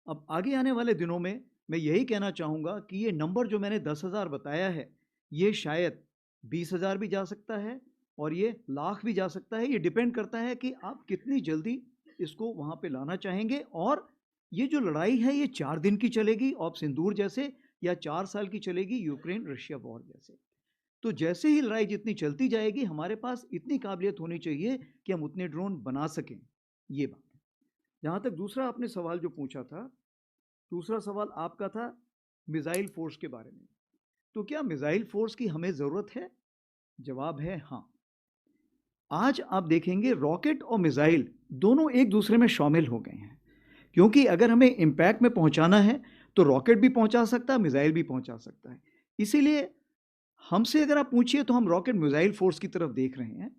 अब आगे आने वाले दिनों में मैं यही कहना चाहूँगा कि ये नंबर जो मैंने 10,000 बताया है, ये शायद 20,000 भी जा सकता है और ये लाख भी जा सकता है। ये डिपेंड करता है कि आप कितनी जल्दी इसको वहाँ पे लाना चाहेंगे। और ये जो लड़ाई है ये 4 दिन की चलेगी ऑप सिंदूर जैसे, या 4 साल की चलेगी यूक्रेन रशिया वॉर जैसे। तो जैसे ही लड़ाई जितनी चलती जाएगी, हमारे पास इतनी काबिलियत होनी चाहिए कि हम उतने ड्रोन बना सकें। ये बात है। जहाँ तक दूसरा आपने सवाल जो पूछा था, दूसरा सवाल आपका था मिसाइल फोर्स के बारे में। तो क्या मिसाइल फोर्स की हमें ज़रूरत है? जवाब है हाँ। आज आप देखेंगे रॉकेट और मिसाइल दोनों एक दूसरे में शामिल हो गए हैं, क्योंकि अगर हमें इम्पैक्ट में पहुंचाना है तो रॉकेट भी पहुंचा सकता है, मिसाइल भी पहुंचा सकता है। इसीलिए हमसे अगर आप पूछिए तो हम रॉकेट मिसाइल फोर्स की तरफ देख रहे हैं,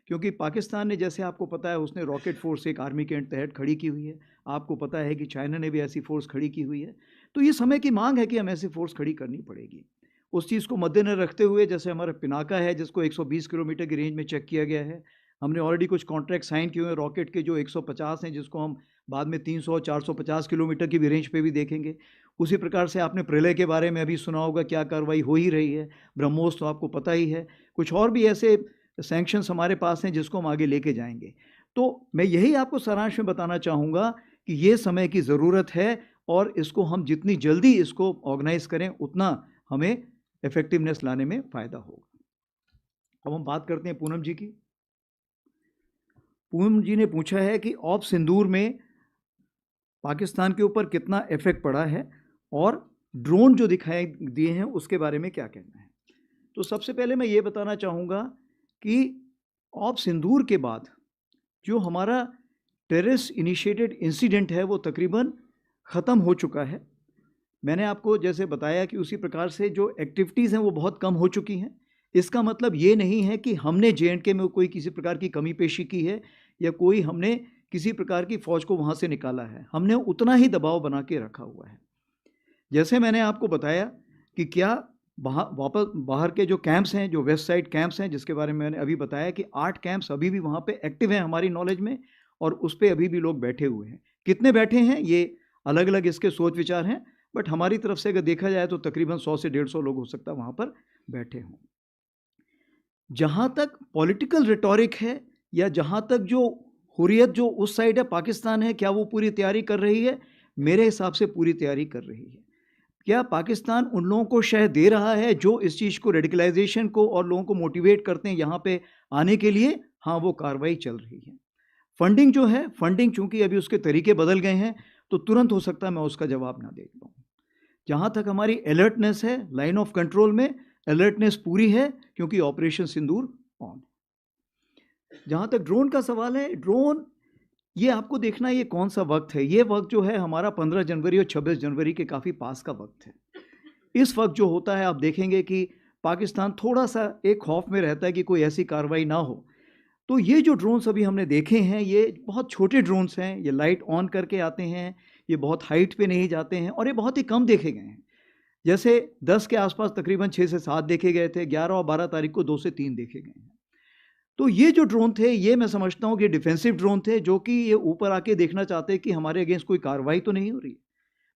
क्योंकि पाकिस्तान ने, जैसे आपको पता है, उसने रॉकेट फोर्स एक आर्मी के तहत खड़ी की हुई है। आपको पता है कि चाइना ने भी ऐसी फोर्स खड़ी की हुई है। तो ये समय की मांग है कि हमें ऐसी फोर्स खड़ी करनी पड़ेगी। उस चीज़ को मद्देनजर रखते हुए, जैसे हमारा पिनाका है जिसको 120 किलोमीटर की रेंज में चेक किया गया है, हमने ऑलरेडी कुछ कॉन्ट्रैक्ट साइन किए हुए हैं रॉकेट के जो 150 हैं, जिसको हम बाद में 300-450 किलोमीटर की भी रेंज पे भी देखेंगे। उसी प्रकार से आपने प्रलय के बारे में अभी सुना होगा, क्या कार्रवाई हो ही रही है। ब्रह्मोस तो आपको पता ही है। कुछ और भी ऐसे सैंक्शंस हमारे पास हैं जिसको हम आगे लेके जाएंगे। तो मैं यही आपको सारांश में बताना चाहूँगा कि ये समय की ज़रूरत है और इसको हम जितनी जल्दी इसको ऑर्गेनाइज करें उतना हमें इफेक्टिवनेस लाने में फ़ायदा होगा। अब हम बात करते हैं पूनम जी की। पूनम जी ने पूछा है कि ऑप सिंदूर में पाकिस्तान के ऊपर कितना इफेक्ट पड़ा है और ड्रोन जो दिखाए दिए हैं उसके बारे में क्या कहना है। तो सबसे पहले मैं ये बताना चाहूँगा कि ऑप सिंदूर के बाद जो हमारा टेररिस्ट इनिशिएटेड इंसिडेंट है वो तकरीबन ख़त्म हो चुका है। मैंने आपको जैसे बताया कि उसी प्रकार से जो एक्टिविटीज़ हैं वो बहुत कम हो चुकी हैं। इसका मतलब ये नहीं है कि हमने J&K में कोई किसी प्रकार की कमी पेशी की है या कोई हमने किसी प्रकार की फ़ौज को वहाँ से निकाला है। हमने उतना ही दबाव बना के रखा हुआ है। जैसे मैंने आपको बताया कि क्या वापस बाहर के जो कैंप्स हैं, जो वेस्ट साइड कैंप्स हैं, जिसके बारे में मैंने अभी बताया कि 8 कैंप्स अभी भी वहाँ पे एक्टिव हैं हमारी नॉलेज में, और उस पर अभी भी लोग बैठे हुए हैं। कितने बैठे हैं ये अलग अलग इसके सोच विचार हैं, बट हमारी तरफ से अगर देखा जाए तो तकरीबन 100 से 150 लोग हो सकता है वहाँ पर बैठे हों। जहाँ तक पॉलिटिकल रिटोरिक है या जहाँ तक जो हुर्रियत जो उस साइड है, पाकिस्तान है, क्या वो पूरी तैयारी कर रही है? मेरे हिसाब से पूरी तैयारी कर रही है। क्या पाकिस्तान उन लोगों को शह दे रहा है जो इस चीज़ को, रेडिकलाइजेशन को, और लोगों को मोटिवेट करते हैं यहाँ पे आने के लिए? हाँ, वो कार्रवाई चल रही है। फंडिंग जो है, फंडिंग चूंकि अभी उसके तरीके बदल गए हैं तो तुरंत हो सकता है मैं उसका जवाब ना दे पाऊँ। जहाँ तक हमारी अलर्टनेस है, लाइन ऑफ कंट्रोल में अलर्टनेस पूरी है, क्योंकि ऑपरेशन सिंदूर ऑन। जहाँ तक ड्रोन का सवाल है, ड्रोन ये आपको देखना ये कौन सा वक्त है। ये वक्त जो है हमारा 15 जनवरी और 26 जनवरी के काफ़ी पास का वक्त है। इस वक्त जो होता है, आप देखेंगे कि पाकिस्तान थोड़ा सा एक खौफ में रहता है कि कोई ऐसी कार्रवाई ना हो। तो ये जो ड्रोन्स अभी हमने देखे हैं, ये बहुत छोटे ड्रोन्स हैं। ये लाइट ऑन करके आते हैं, ये बहुत हाइट पे नहीं जाते हैं और ये बहुत ही कम देखे गए हैं। जैसे 10 के आसपास तकरीबन 6 से 7 देखे गए थे, 11 और 12 तारीख को 2 से 3 देखे गए हैं। तो ये जो ड्रोन थे, ये मैं समझता हूँ कि डिफेंसिव ड्रोन थे, जो कि ये ऊपर आके देखना चाहते हैं कि हमारे अगेंस्ट कोई कार्रवाई तो नहीं हो रही है।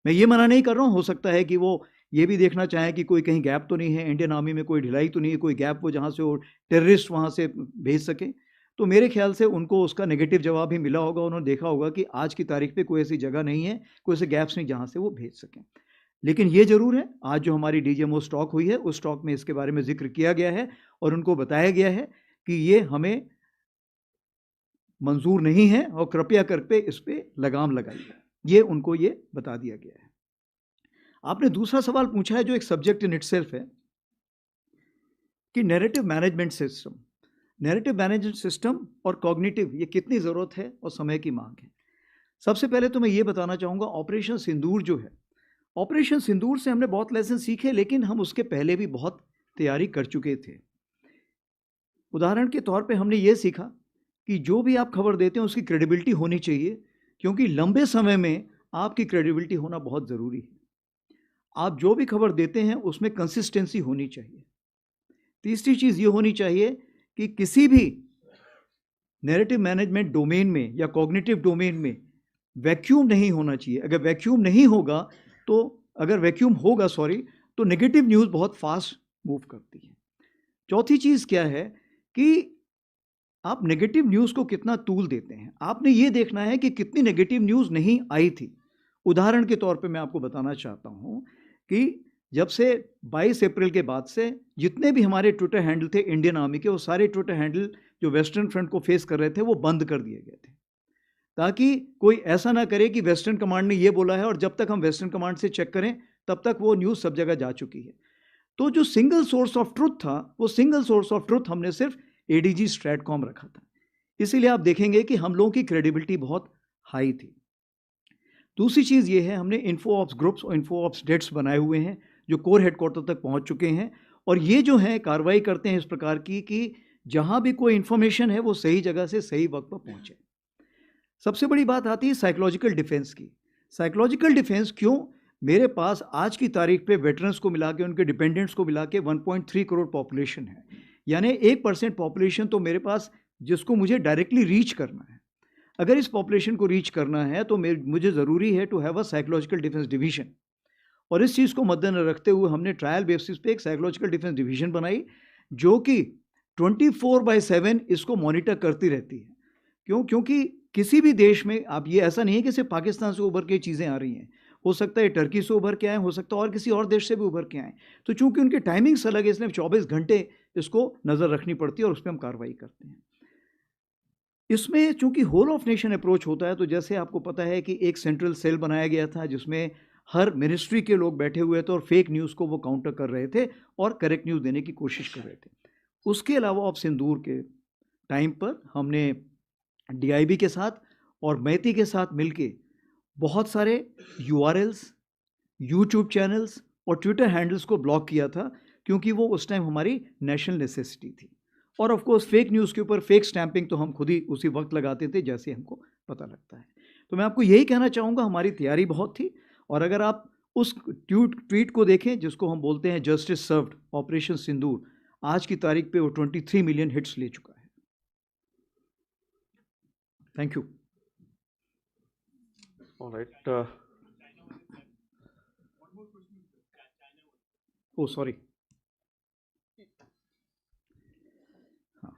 मैं ये मना नहीं कर रहा हूँ, हो सकता है कि वो ये भी देखना चाहें कि कोई कहीं गैप तो नहीं है, इंडियन आर्मी में कोई ढिलाई तो नहीं है, कोई गैप वो जहाँ से वो टेररिस्ट वहाँ से भेज सकें। तो मेरे ख्याल से उनको उसका नेगेटिव जवाब ही मिला होगा। उन्होंने देखा होगा कि आज की तारीख पे कोई ऐसी जगह नहीं है, कोई ऐसे गैप्स नहीं जहाँ से वो भेज सकें। लेकिन ये ज़रूर है, आज जो हमारी DGMO स्टॉक हुई है, उस स्टॉक में इसके बारे में जिक्र किया गया है और उनको बताया गया है कि ये हमें मंजूर नहीं है और कृपया करके इस पर लगाम लगाइए। ये उनको ये बता दिया गया है। आपने दूसरा सवाल पूछा है जो एक सब्जेक्ट इन इटसेल्फ है कि narrative management system, narrative management system और कॉग्निटिव, ये कितनी ज़रूरत है और समय की मांग है। सबसे पहले तो मैं ये बताना चाहूँगा, ऑपरेशन सिंदूर जो है, ऑपरेशन सिंदूर से हमने बहुत लेसन सीखे, लेकिन हम उसके पहले भी बहुत तैयारी कर चुके थे। उदाहरण के तौर पे हमने ये सीखा कि जो भी आप खबर देते हैं उसकी क्रेडिबिलिटी होनी चाहिए, क्योंकि लंबे समय में आपकी क्रेडिबिलिटी होना बहुत ज़रूरी है। आप जो भी खबर देते हैं उसमें कंसिस्टेंसी होनी चाहिए। तीसरी चीज़ ये होनी चाहिए कि किसी भी नैरेटिव मैनेजमेंट डोमेन में या कॉग्निटिव डोमेन में वैक्यूम नहीं होना चाहिए। अगर वैक्यूम नहीं होगा तो अगर वैक्यूम होगा तो नेगेटिव न्यूज़ बहुत फास्ट मूव करती है। चौथी चीज़ क्या है कि आप नेगेटिव न्यूज़ को कितना तूल देते हैं। आपने ये देखना है कि कितनी नेगेटिव न्यूज़ नहीं आई थी। उदाहरण के तौर पे मैं आपको बताना चाहता हूँ कि जब से 22 अप्रैल के बाद से जितने भी हमारे ट्विटर हैंडल थे इंडियन आर्मी के, वो सारे ट्विटर हैंडल जो वेस्टर्न फ्रंट को फेस कर रहे थे वो बंद कर दिए गए थे, ताकि कोई ऐसा ना करे कि वेस्टर्न कमांड ने ये बोला है और जब तक हम वेस्टर्न कमांड से चेक करें तब तक वो न्यूज़ सब जगह जा चुकी है। तो जो सिंगल सोर्स ऑफ ट्रुथ था, वो सिंगल सोर्स ऑफ ट्रुथ हमने सिर्फ एडीजी स्ट्रैटकॉम रखा था। इसीलिए आप देखेंगे कि हम लोगों की क्रेडिबिलिटी बहुत हाई थी। दूसरी चीज़ ये है, हमने इन्फो ऑप्स ग्रुप्स और इन्फो ऑप्स डेस्क बनाए हुए हैं जो कोर हेडक्वार्टर तक पहुंच चुके हैं, और ये जो है कार्रवाई करते हैं इस प्रकार की कि जहां भी कोई इन्फॉर्मेशन है वो सही जगह से सही वक्त पर पहुंचे। सबसे बड़ी बात आती है साइकोलॉजिकल डिफेंस की। साइकोलॉजिकल डिफेंस क्यों? मेरे पास आज की तारीख पे वेटरन्स को मिला के, उनके डिपेंडेंट्स को मिला के 1.3 करोड़ पॉपुलेशन है, यानी 1% पॉपुलेशन तो मेरे पास, जिसको मुझे डायरेक्टली रीच करना है। अगर इस पॉपुलेशन को रीच करना है तो मुझे ज़रूरी है to have a psychological defence division, और इस चीज़ को मद्देनजर रखते हुए हमने ट्रायल बेसिस पे एक साइकोलॉजिकल डिफेंस डिवीजन बनाई जो कि 24/7 इसको मॉनिटर करती रहती है। क्यों? क्योंकि किसी भी देश में, आप ये ऐसा नहीं है कि सिर्फ पाकिस्तान से उभर के चीज़ें आ रही हैं, हो सकता है टर्की से उभर के आए, हो सकता है और किसी और देश से भी उभर के आए, तो चूंकि उनके टाइमिंग्स अलग है इसलिए 24 घंटे इसको नज़र रखनी पड़ती है और उस पर हम कार्रवाई करते हैं। इसमें चूंकि होल ऑफ नेशन अप्रोच होता है, तो जैसे आपको पता है कि एक सेंट्रल सेल बनाया गया था जिसमें हर मिनिस्ट्री के लोग बैठे हुए थे और फेक न्यूज़ को वो काउंटर कर रहे थे और करेक्ट न्यूज़ देने की कोशिश कर रहे थे। उसके अलावा ऑफ सिंदूर के टाइम पर हमने डीआईबी के साथ और मैती के साथ मिलके बहुत सारे यूआरएल्स, यूट्यूब चैनल्स और ट्विटर हैंडल्स को ब्लॉक किया था, क्योंकि वो उस टाइम हमारी नेशनल नेसेसिटी थी। और ऑफ कोर्स फेक न्यूज़ के ऊपर फेक स्टैंपिंग तो हम खुद ही उसी वक्त लगाते थे जैसे हमको पता लगता है। तो मैं आपको यही कहना चाहूँगा, हमारी तैयारी बहुत थी, और अगर आप उस ट्वीट को देखें जिसको हम बोलते हैं जस्टिस सर्व्ड ऑपरेशन सिंदूर, आज की तारीख पे वो 23 मिलियन हिट्स ले चुका है। Thank you. All right. Oh sorry, हाँ,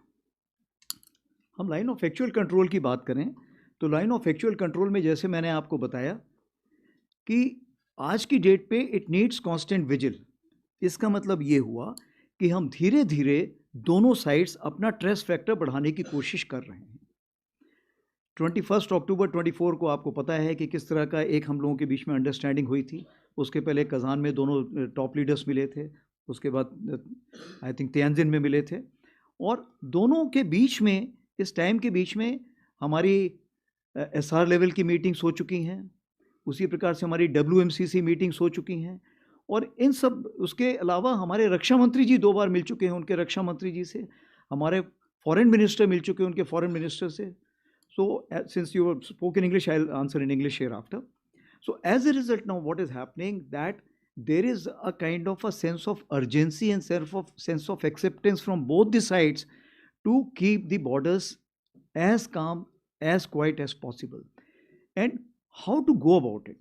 हम लाइन ऑफ एक्चुअल कंट्रोल की बात करें तो लाइन ऑफ एक्चुअल कंट्रोल में जैसे मैंने आपको बताया कि आज की डेट पे इट नीड्स कांस्टेंट विजिल। इसका मतलब ये हुआ कि हम धीरे धीरे दोनों साइड्स अपना ट्रेस फैक्टर बढ़ाने की कोशिश कर रहे हैं। 21 अक्टूबर 24 को आपको पता है कि किस तरह का एक हम लोगों के बीच में अंडरस्टैंडिंग हुई थी। उसके पहले कज़ान में दोनों टॉप लीडर्स मिले थे, उसके बाद आई थिंक तियानजिन में मिले थे, और दोनों के बीच में, इस टाइम के बीच में हमारी एसआर लेवल की मीटिंग्स हो चुकी हैं, उसी प्रकार से हमारी WMCC मीटिंग्स हो चुकी हैं, और इन सब, उसके अलावा हमारे रक्षा मंत्री जी 2 बार मिल चुके हैं, उनके रक्षा मंत्री जी से, हमारे फॉरेन मिनिस्टर मिल चुके हैं उनके फॉरेन मिनिस्टर से। So since you spoke in English, I'll answer in English hereafter. So as a result, now what is happening, that there is a kind of a sense of urgency and sense of acceptance from both the sides to keep the borders as calm, as quiet as possible. And how to go about it?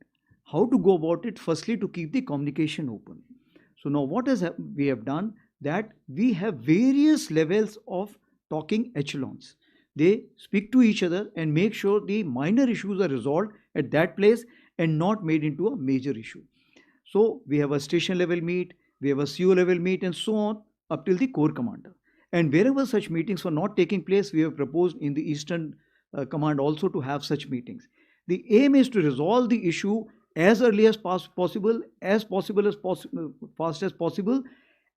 How to go about it? Firstly, to keep the communication open. So now what we have done, that we have various levels of talking echelons. They speak to each other and make sure the minor issues are resolved at that place and not made into a major issue. So we have a station level meet, we have a CO level meet, and so on up till the corps commander. And wherever such meetings were not taking place, we have proposed in the Eastern Command also to have such meetings. The aim is to resolve the issue as early as possible, as fast as possible,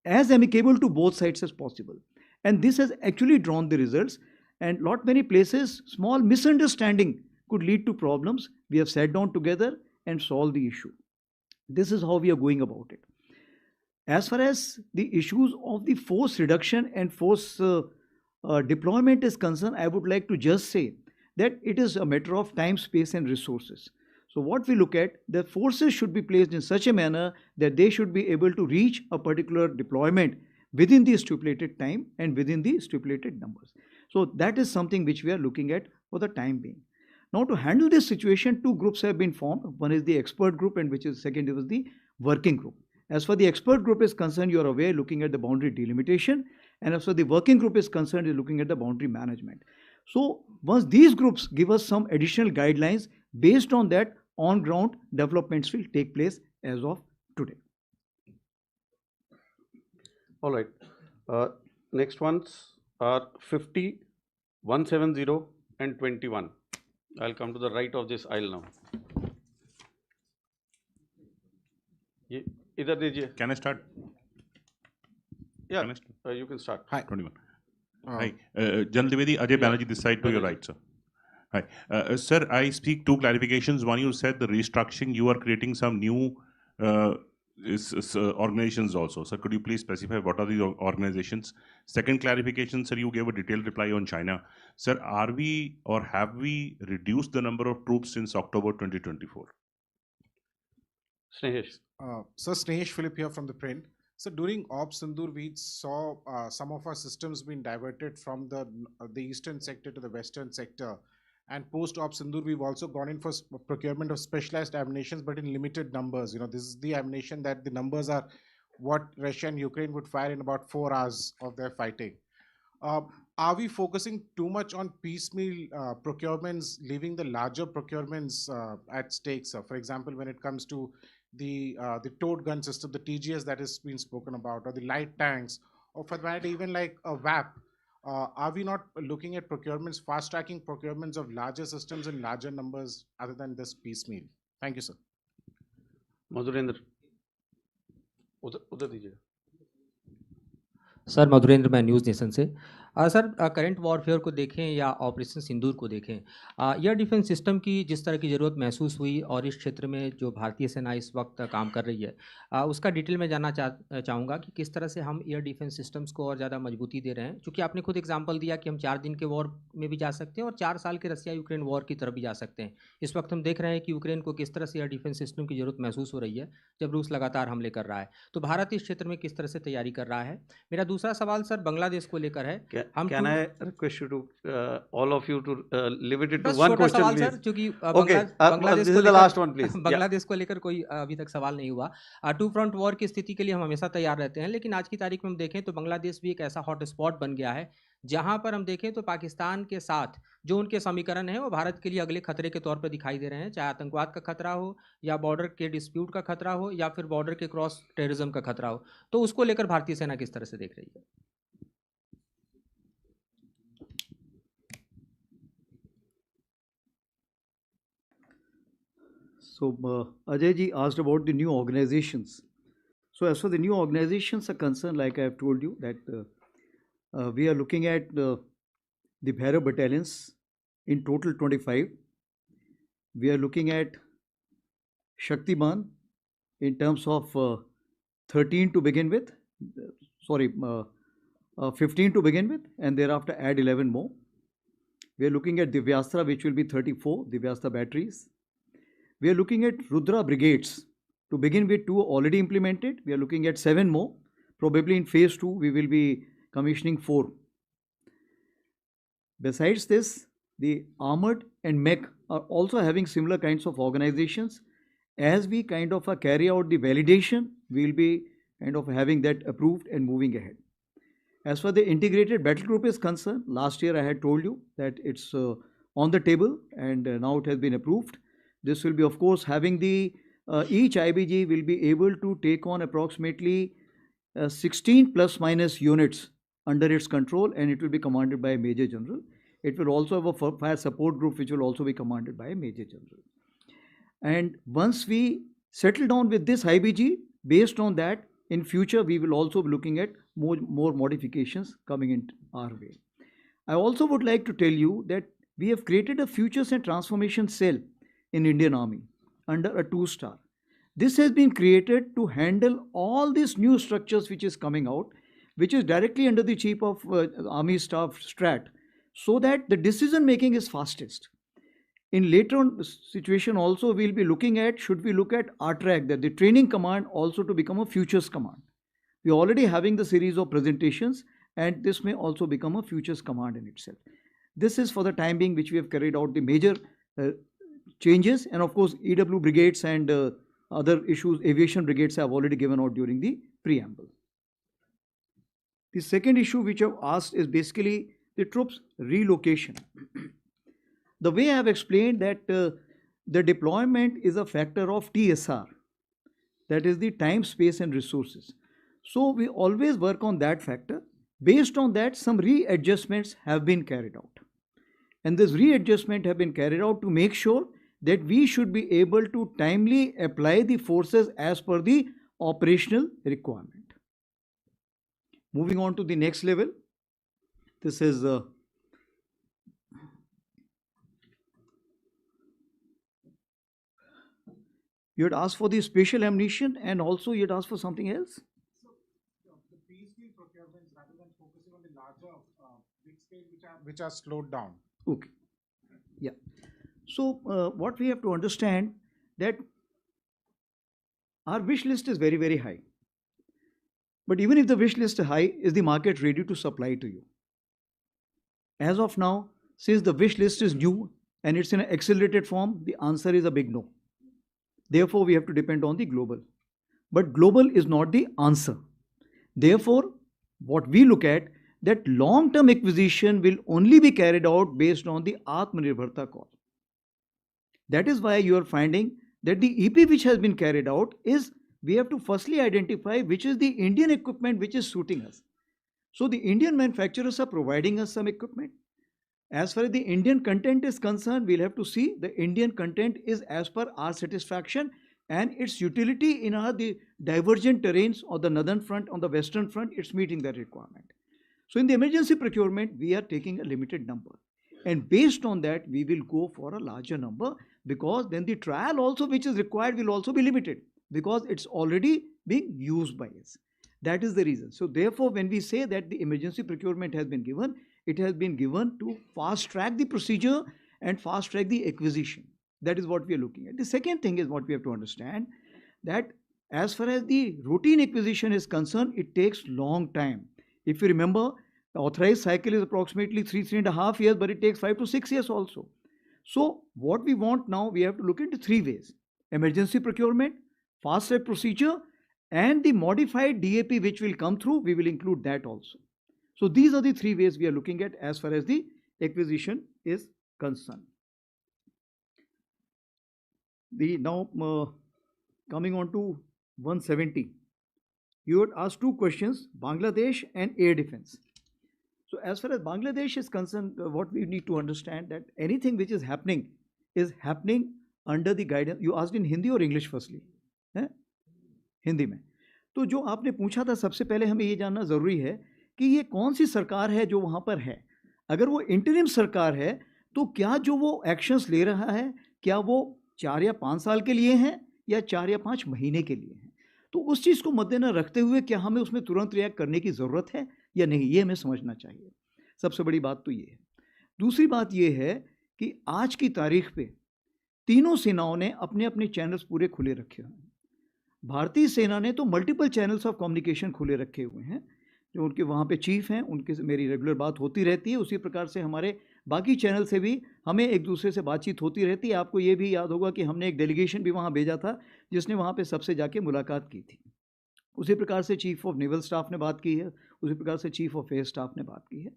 as amicable to both sides as possible. And this has actually drawn the results. And lot many places, small misunderstanding could lead to problems. We have sat down together and solved the issue. This is how we are going about it. As far as the issues of the force reduction and force deployment is concerned, I would like to just say that it is a matter of time, space, and resources. So what we look at, the forces should be placed in such a manner that they should be able to reach a particular deployment within the stipulated time and within the stipulated numbers. So that is something which we are looking at for the time being. Now, to handle this situation, two groups have been formed. One is the expert group, and which is second is the working group. As far the expert group is concerned, you are aware, looking at the boundary delimitation, and as far the working group is concerned, is looking at the boundary management. So once these groups give us some additional guidelines, based on that, on ground developments will take place as of today. All right. Next ones are 50, 170, and 21. I'll come to the right of this aisle now. ये इधर दीजिए. Can I start? Yeah, Can I start? you can start. Hi. 21. Hi. General Dwivedi, Ajay Banerjee this side to your right, sir. Hi. Sir, I speak two clarifications. One, you said the restructuring, you are creating some new organizations also. Sir, could you please specify what are the organizations? Second clarification, sir, you gave a detailed reply on China. Sir, are we or have we reduced the number of troops since October 2024? Snehesh. Sir, Snehesh Philip here from the print. So during Ops Sindoor, we saw some of our systems being diverted from the eastern sector to the western sector. And post Ops Sindoor, we've also gone in for procurement of specialized ammunitions, but in limited numbers. You know, this is the ammunition that the numbers are what Russia and Ukraine would fire in about 4 hours of their fighting. Are we focusing too much on piecemeal procurements, leaving the larger procurements at stake, sir? For example, when it comes to the towed gun system, the TGS that has been spoken about, or the light tanks, or for that even like a VAP, are we not looking at procurements, fast-tracking procurements of larger systems in larger numbers other than this piecemeal? Thank you, sir. Madhurendra. उधर दीजिए. Sir Madhurendra, मैं news nation से। Sir current warfare को देखें या operation सिंदूर को देखें, air defence system की जिस तरह की ज़रूरत महसूस हुई और इस क्षेत्र में जो भारतीय सेना इस वक्त काम कर रही है, उसका डिटेल में जानना चाहूँगा कि किस तरह से हम एयर डिफेंस सिस्टम्स को और ज़्यादा मजबूती दे रहे हैं, क्योंकि आपने खुद एग्जांपल दिया कि हम 4 दिन के वॉर में भी जा सकते हैं और 4 साल के रसिया यूक्रेन वॉर की तरफ भी जा सकते हैं। इस वक्त हम देख रहे हैं कि यूक्रेन को किस तरह से एयर डिफेंस सिस्टम की ज़रूरत महसूस हो रही है जब रूस लगातार हमले कर रहा है। तो भारत इस क्षेत्र में किस तरह से तैयारी कर रहा है। मेरा दूसरा सवाल सर बांग्लादेश को लेकर है। Can I request you to all of you to limit it to बस one छोटा question, सवाल please? सर, क्योंकि Okay, बांग्लादेश this को is the लेकर last one, please. बांग्लादेश को लेकर कोई अभी तक सवाल नहीं हुआ। टू फ्रंट वॉर की स्थिति के लिए हम हमेशा तैयार रहते हैं, लेकिन आज की तारीख में हम देखें तो बांग्लादेश भी एक ऐसा हॉट स्पॉट बन गया है जहां पर हम देखें तो पाकिस्तान के साथ जो उनके समीकरण हैं वो भारत के लिए अगले खतरे के तौर पर दिखाई दे रहे हैं, चाहे आतंकवाद का खतरा हो या बॉर्डर के डिस्प्यूट का खतरा हो या फिर बॉर्डर के क्रॉस टेररिज्म का खतरा हो। तो उसको लेकर भारतीय सेना किस तरह से देख रही है। So Ajay ji asked about the new organizations. So as far the new organizations are concerned, like I have told you that we are looking at the Bhairav battalions in total 25. We are looking at Shaktiman in terms of 13 to begin with, 15 to begin with, and thereafter add 11 more. We are looking at Divyastra, which will be 34 Divyastra batteries. We are looking at Rudra brigades. To begin with, 2 already implemented. We are looking at 7 more. Probably in phase 2, we will be commissioning 4. Besides this, the armored and mech are also having similar kinds of organizations. As we kind of carry out the validation, we will be kind of having that approved and moving ahead. As far the integrated battle group is concerned, last year I had told you that it's on the table and now it has been approved. This will be, of course, having the each IBG will be able to take on approximately 16 plus minus units under its control, and it will be commanded by a Major General. It will also have a fire support group which will also be commanded by a Major General. And once we settle down with this IBG, based on that, in future we will also be looking at more modifications coming in our way. I also would like to tell you that we have created a Futures and Transformation Cell in Indian Army under a 2-star. This has been created to handle all these new structures which is coming out, which is directly under the Chief of Army Staff Strat, so that the decision making is fastest. In later on situation also, we'll be looking at, should we look at RTRAC, that the training command also to become a futures command. We're already having the series of presentations, and this may also become a futures command in itself. This is for the time being which we have carried out the major changes, and of course EW brigades and other issues, aviation brigades have already given out during the preamble. The second issue which I've asked is basically the troops relocation. The way I have explained that the deployment is a factor of TSR, that is the time, space and resources. So we always work on that factor. Based on that, some readjustments have been carried out. And this readjustment have been carried out to make sure that we should be able to timely apply the forces as per the operational requirement. Moving on to the next level. This is you had asked for the spatial ammunition, and also you had asked for something else. The peace deal procurements, rather than focusing on the larger big scale which are slowed down. Okay. Yeah. So what we have to understand that our wish list is very, very high. But even if the wish list is high, is the market ready to supply to you? As of now, since the wish list is new and it's in an accelerated form, the answer is a big no. Therefore, we have to depend on the global. But global is not the answer. Therefore, what we look at, that long-term acquisition will only be carried out based on the Atmanirbharta call. That is why you are finding that the EP which has been carried out is, we have to firstly identify which is the Indian equipment which is suiting us. So the Indian manufacturers are providing us some equipment. As far as the Indian content is concerned, we'll have to see the Indian content is as per our satisfaction and its utility in the divergent terrains on the northern front, on the western front, it's meeting that requirement. So in the emergency procurement, we are taking a limited number. And based on that, we will go for a larger number, because then the trial also which is required will also be limited, because it's already being used by us. That is the reason. So therefore, when we say that the emergency procurement has been given, it has been given to fast track the procedure and fast track the acquisition. That is what we are looking at. The second thing is what we have to understand, that as far as the routine acquisition is concerned, it takes long time. If you remember, the authorized cycle is approximately 3.5 years, but it takes 5 to 6 years also. So what we want now, we have to look into 3 ways: emergency procurement, fast track procedure, and the modified DAP which will come through, we will include that also. So these are the 3 ways we are looking at as far as the acquisition is concerned. Now coming on to 170, you had asked 2 questions, Bangladesh and air defense. So as far as Bangladesh is concerned, what we need to understand, that anything which is happening under the guidance. You asked in Hindi or English firstly? Hindi में. तो जो आपने पूछा था, सबसे पहले हमें ये जानना ज़रूरी है कि ये कौन सी सरकार है जो वहाँ पर है. अगर वो इंटरिम सरकार है, तो क्या जो वो एक्शंस ले रहा है, क्या वो 4 या 5 साल के लिए हैं या 4 या 5 महीने के लिए हैं. तो उस चीज़ को मद्देनजर रखते हुए क्या हमें उसमें तुरंत रिएक्ट करने की ज़रूरत है या नहीं, ये हमें समझना चाहिए. सबसे बड़ी बात तो ये है. दूसरी बात ये है कि आज की तारीख पे तीनों सेनाओं ने अपने अपने चैनल्स पूरे खुले रखे हुए हैं. भारतीय सेना ने तो मल्टीपल चैनल्स ऑफ कम्युनिकेशन खुले रखे हुए हैं. जो उनके वहाँ पे चीफ हैं, उनके से मेरी रेगुलर बात होती रहती है. उसी प्रकार से हमारे बाकी चैनल से भी हमें एक दूसरे से बातचीत होती रहती है. आपको ये भी याद होगा कि हमने एक डेलीगेशन भी वहाँ भेजा था, जिसने वहाँ पे सबसे जाके मुलाकात की थी. उसी प्रकार से चीफ ऑफ नेवल स्टाफ ने बात की है, उसी प्रकार से चीफ ऑफ एयर स्टाफ ने बात की है.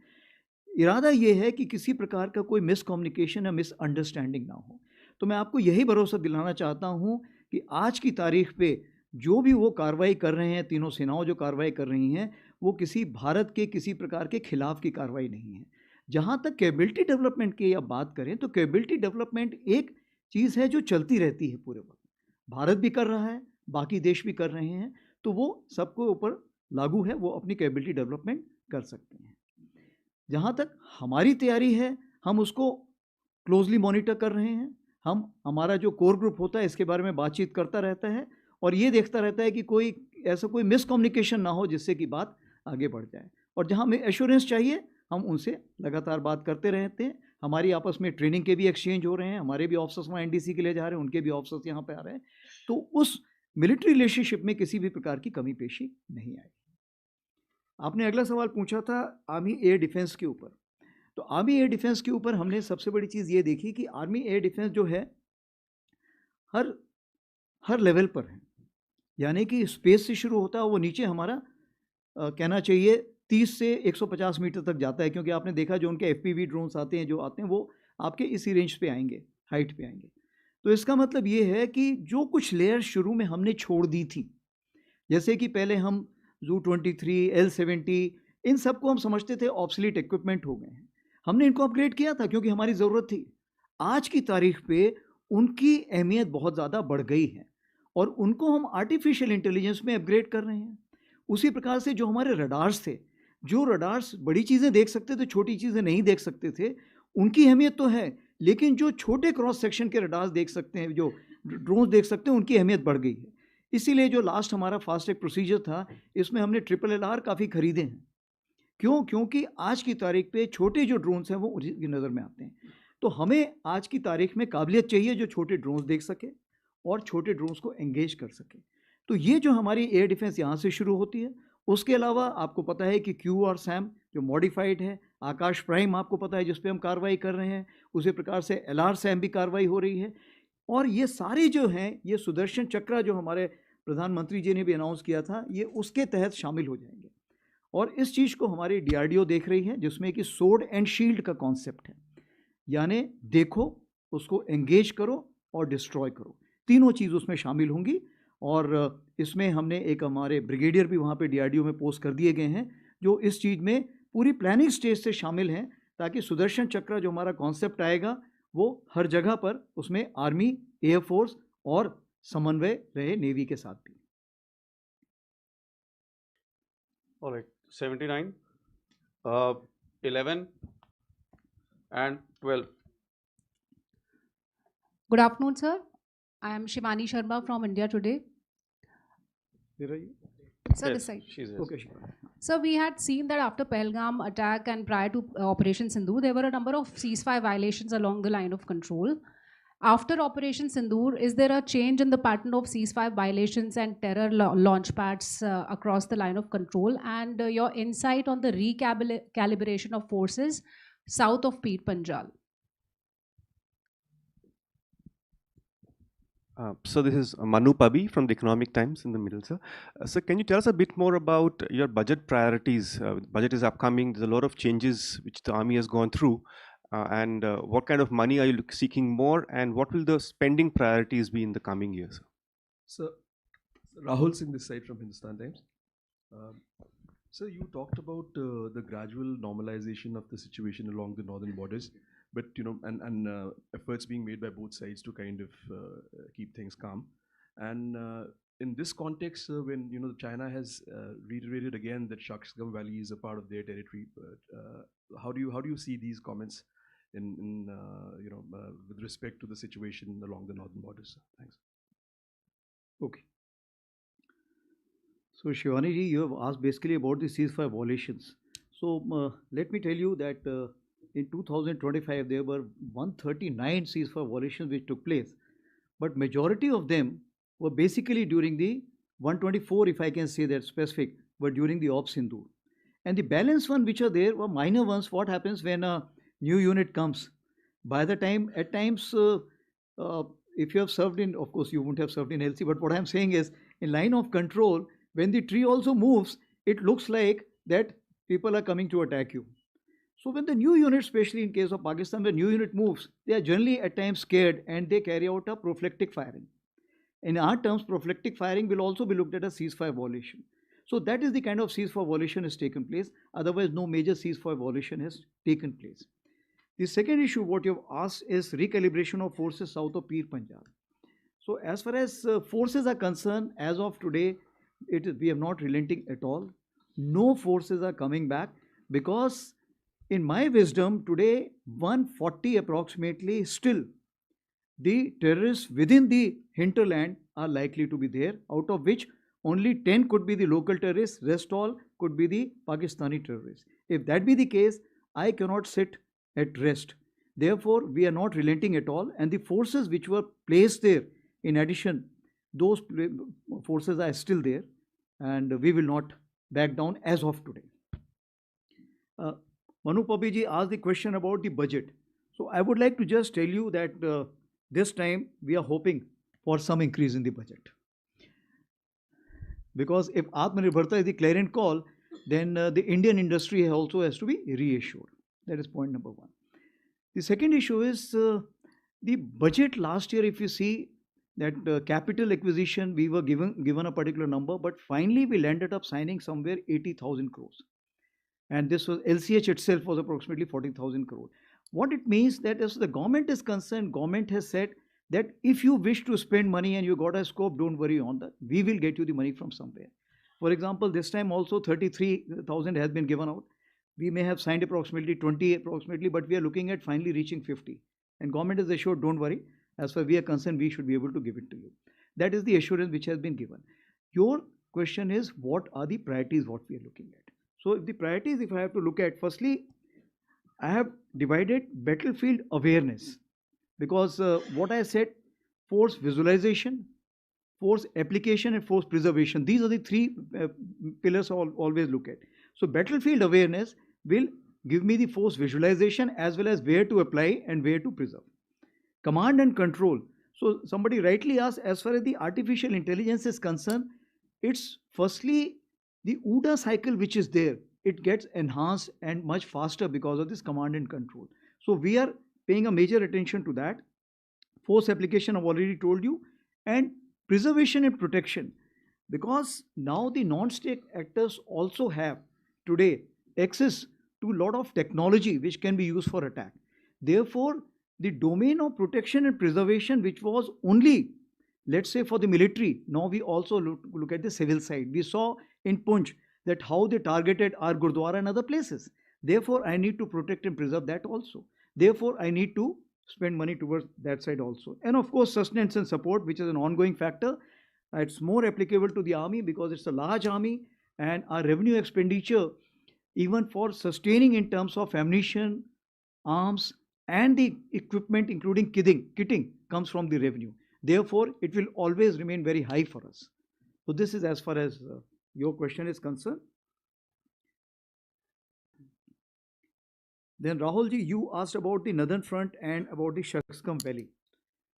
इरादा ये है कि किसी प्रकार का कोई मिसकम्युनिकेशन या मिसअंडरस्टैंडिंग ना हो. तो मैं आपको यही भरोसा दिलाना चाहता हूँ कि आज की तारीख पे जो भी वो कार्रवाई कर रहे हैं, तीनों सेनाओं जो कार्रवाई कर रही हैं, वो किसी भारत के किसी प्रकार के खिलाफ की कार्रवाई नहीं है. जहाँ तक कैपेबिलिटी डेवलपमेंट की आप बात करें, तो कैपेबिलिटी डेवलपमेंट एक चीज़ है जो चलती रहती है पूरे वक्त. भारत भी कर रहा है, बाकी देश भी कर रहे हैं, तो वो सबको ऊपर लागू है, वो अपनी कैपेबिलिटी डेवलपमेंट कर सकते हैं. जहाँ तक हमारी तैयारी है, हम उसको क्लोजली मॉनिटर कर रहे हैं. हमारा जो कोर ग्रुप होता है इसके बारे में बातचीत करता रहता है और ये देखता रहता है कि कोई ऐसा कोई मिसकम्युनिकेशन ना हो जिससे कि बात आगे बढ़ जाए। और जहाँ हमें एश्योरेंस चाहिए हम उनसे लगातार बात करते रहते हैं। हमारी आपस में ट्रेनिंग के भी एक्सचेंज हो रहे हैं, हमारे भी ऑफिसर्स वहाँ एनडीसी के लिए जा रहे हैं, उनके भी ऑफिसर्स यहाँ पे आ रहे हैं। तो उस मिलिट्री रिलेशनशिप में किसी भी प्रकार की कमी पेशी नहीं आई। आपने अगला सवाल पूछा था आर्मी एयर डिफेंस के ऊपर। तो आर्मी एयर डिफेंस के ऊपर हमने सबसे बड़ी चीज़ ये देखी कि आर्मी एयर डिफेंस जो है हर लेवल पर है, यानी कि स्पेस से शुरू होता है, वो नीचे हमारा कहना चाहिए 30 से 150 मीटर तक जाता है, क्योंकि आपने देखा जो उनके FPV ड्रोन्स आते हैं जो आते हैं वो आपके इसी रेंज पे आएंगे, हाइट पे आएंगे। तो इसका मतलब ये है कि जो कुछ लेयर शुरू में हमने छोड़ दी थी, जैसे कि पहले हम Zu-23, L-70 इन सबको हम समझते थे ऑब्सलीट इक्विपमेंट हो गए हैं, हमने इनको अपग्रेड किया था क्योंकि हमारी ज़रूरत थी। आज की तारीख पे उनकी अहमियत बहुत ज़्यादा बढ़ गई है और उनको हम आर्टिफिशियल इंटेलिजेंस में अपग्रेड कर रहे हैं। उसी प्रकार से जो हमारे रडार्स थे, जो रडार्स बड़ी चीज़ें देख सकते थे, छोटी चीज़ें नहीं देख सकते थे, उनकी अहमियत तो है, लेकिन जो छोटे क्रॉस सेक्शन के रडार्स देख सकते हैं, जो ड्रोन्स देख सकते हैं, उनकी अहमियत बढ़ गई है। इसीलिए जो लास्ट हमारा फास्ट ट्रैक प्रोसीजर था, इसमें हमने LLR काफ़ी खरीदे हैं। क्यों? क्योंकि आज की तारीख पे छोटे जो ड्रोन्स हैं वो उनकी नज़र में आते हैं। तो हमें आज की तारीख में काबिलियत चाहिए जो छोटे ड्रोन्स देख सके और छोटे ड्रोन्स को एंगेज कर सके। तो ये जो हमारी एयर डिफेंस यहाँ से शुरू होती है। उसके अलावा आपको पता है कि क्यू और सैम जो मॉडिफाइड है, आकाश प्राइम आपको पता है जिस पे हम कार्रवाई कर रहे हैं, उसी प्रकार से LR सैम भी कार्रवाई हो रही है। और ये सारे जो हैं, ये सुदर्शन चक्र जो हमारे प्रधानमंत्री जी ने भी अनाउंस किया था, ये उसके तहत शामिल हो जाएंगे। और इस चीज़ को हमारी DRDO देख रही है, जिसमें कि सोर्ड एंड शील्ड का कॉन्सेप्ट है, यानी देखो, उसको एंगेज करो और डिस्ट्रॉय करो, तीनों चीज़ उसमें शामिल होंगी। और इसमें हमने एक हमारे ब्रिगेडियर भी वहाँ पे DRDO में पोस्ट कर दिए गए हैं, जो इस चीज़ में पूरी प्लानिंग स्टेज से शामिल हैं, ताकि सुदर्शन चक्र जो हमारा कॉन्सेप्ट आएगा वो हर जगह पर उसमें आर्मी, एयरफोर्स और समन्वय रहे नेवी के साथ भी। All right, 79, 11 and 12. Good afternoon, sir. I am Shivani Sharma from India Today. Where are you? Sir, Yes, this side. she's here. Okay, Shivani. Sir, we had seen that after Pahalgam attack and prior to Operation Sindoor, there were a number of ceasefire violations along the line of control. After Operation Sindoor, is there a change in the pattern of ceasefire violations and terror launch pads across the line of control? And your insight on the recalibration of forces south of Peer Panjal? So this is Manu Pabi from the Economic Times in the middle, sir. Sir, can you tell us a bit more about your budget priorities? Budget is upcoming. There's a lot of changes which the army has gone through. And what kind of money are you seeking more? And what will the spending priorities be in the coming years? Sir, Rahul Singh this side from Hindustan Times. Sir, you talked about the gradual normalization of the situation along the northern borders, but and efforts being made by both sides to kind of keep things calm. And in this context, when China has reiterated again that Shaksgam Valley is a part of their territory, how do you see these comments in with respect to the situation along the northern borders? Thanks. Okay. So Shivani ji, you have asked basically about the ceasefire violations. So let me tell you that in 2025 there were 139 ceasefire violations which took place, but majority of them were basically during the 124, if I can say that specific, were during the Op Sindoor. And the balance one which are there were minor ones. What happens when a new unit comes? By the time, at times, if you have served in, of course you won't have served in LC, but what I'm saying is in line of control, when the tree also moves, it looks like that people are coming to attack you. So when the new unit, especially in case of Pakistan, the new unit moves, they are generally at times scared and they carry out a prophylactic firing. In our terms, prophylactic firing will also be looked at as ceasefire violation. So that is the kind of ceasefire violation has taken place. Otherwise, no major ceasefire violation has taken place. The second issue, what you have asked, is recalibration of forces south of Peer Panjal. So as far as forces are concerned, as of today, we are not relenting at all. No forces are coming back because, in my wisdom, today 140 approximately still the terrorists within the hinterland are likely to be there, out of which only 10 could be the local terrorists, rest all could be the Pakistani terrorists. If that be the case, I cannot sit at rest. Therefore, we are not relenting at all, and the forces which were placed there, in addition, those forces are still there, and we will not back down as of today. Manu Papiji asked the question about the budget. So I would like to just tell you that this time we are hoping for some increase in the budget. Because if Atmanirbharta is the clarion call, then the Indian industry also has to be reassured. That is point number one. The second issue is the budget last year. If you see that capital acquisition, we were given a particular number, but finally we landed up signing somewhere 80,000 crores. And this was LCH itself was approximately 40,000 crore. What it means that as the government is concerned, government has said that if you wish to spend money and you got a scope, don't worry on that. We will get you the money from somewhere. For example, this time also 33,000 has been given out. We may have signed approximately 20 approximately, but we are looking at finally reaching 50. And government is assured, don't worry. As far as we are concerned, we should be able to give it to you. That is the assurance which has been given. Your question is, what are the priorities what we are looking at? So if the priorities, if I have to look at, firstly, I have divided battlefield awareness, because what I said, force visualization, force application and force preservation. These are the three pillars I always look at. So battlefield awareness will give me the force visualization as well as where to apply and where to preserve. Command and control. So somebody rightly asked, as far as the artificial intelligence is concerned, it's firstly the OODA cycle which is there. It gets enhanced and much faster because of this command and control. So we are paying a major attention to that. Force application, I've already told you, and preservation and protection, because now the non-state actors also have today access to a lot of technology which can be used for attack. Therefore, the domain of protection and preservation, which was only, let's say, for the military, now we also look at the civil side. We saw in Punch that how they targeted our Gurdwara and other places. Therefore, I need to protect and preserve that also. Therefore, I need to spend money towards that side also. And of course, sustenance and support, which is an ongoing factor. It's more applicable to the army because it's a large army, and our revenue expenditure, even for sustaining in terms of ammunition, arms, and the equipment, including kitting, comes from the revenue. Therefore, it will always remain very high for us. So this is as far as your question is concerned. Then Rahulji, you asked about the Northern Front and about the Shakscam Valley.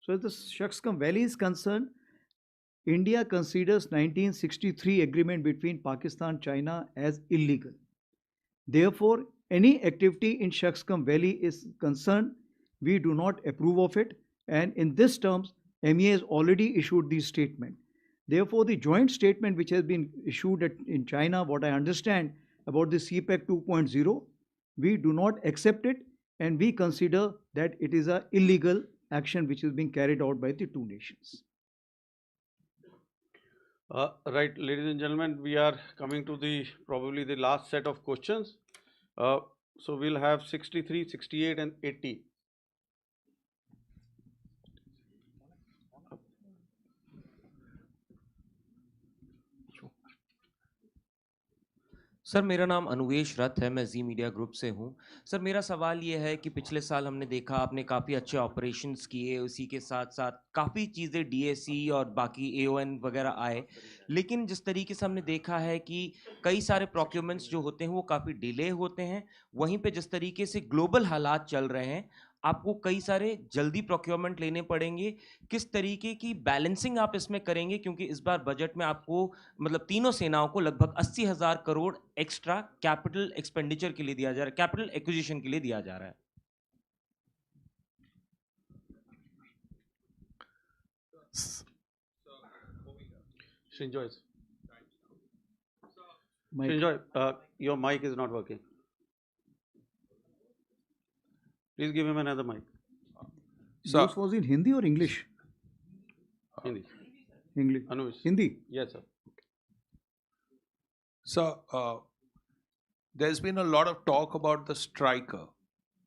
So as the Shakscam Valley is concerned, India considers 1963 agreement between Pakistan, China as illegal. Therefore, any activity in Shakscam Valley is concerned, we do not approve of it. And in this terms, MEA has already issued the statement. Therefore, the joint statement which has been issued in China, what I understand about the CPEC 2.0, we do not accept it, and we consider that it is an illegal action which is being carried out by the two nations. Right, ladies and gentlemen, we are coming to the probably the last set of questions. So we'll have 63, 68 and 80. Sir मेरा नाम अनुवेश रथ है, मैं जी media group से हूं। Sir मेरा सवाल ये है कि पिछले साल हमने देखा आपने काफ़ी अच्छे ऑपरेशंस किए, उसी के साथ साथ काफ़ी चीज़ें डीएसी और बाकी एओएन वगैरह आए, लेकिन जिस तरीके से हमने देखा है कि कई सारे प्रोक्योरमेंट्स जो होते हैं वो काफ़ी डिले होते हैं। वहीं पे जिस तरीके से ग्लोबल हालात चल रहे हैं, आपको कई सारे जल्दी प्रोक्योरमेंट लेने पड़ेंगे। किस तरीके की बैलेंसिंग आप इसमें करेंगे, क्योंकि इस बार बजट में आपको मतलब तीनों सेनाओं को लगभग 80,000 करोड़ एक्स्ट्रा कैपिटल एक्सपेंडिचर के लिए दिया जा रहा है, कैपिटल एक्विजिशन के लिए दिया जा रहा है। Srinjoy, your mic is not working. Please give him another mic. So, this was in Hindi or English? Hindi. English. Anush. Hindi? Yes, sir. So, there's been a lot of talk about the striker.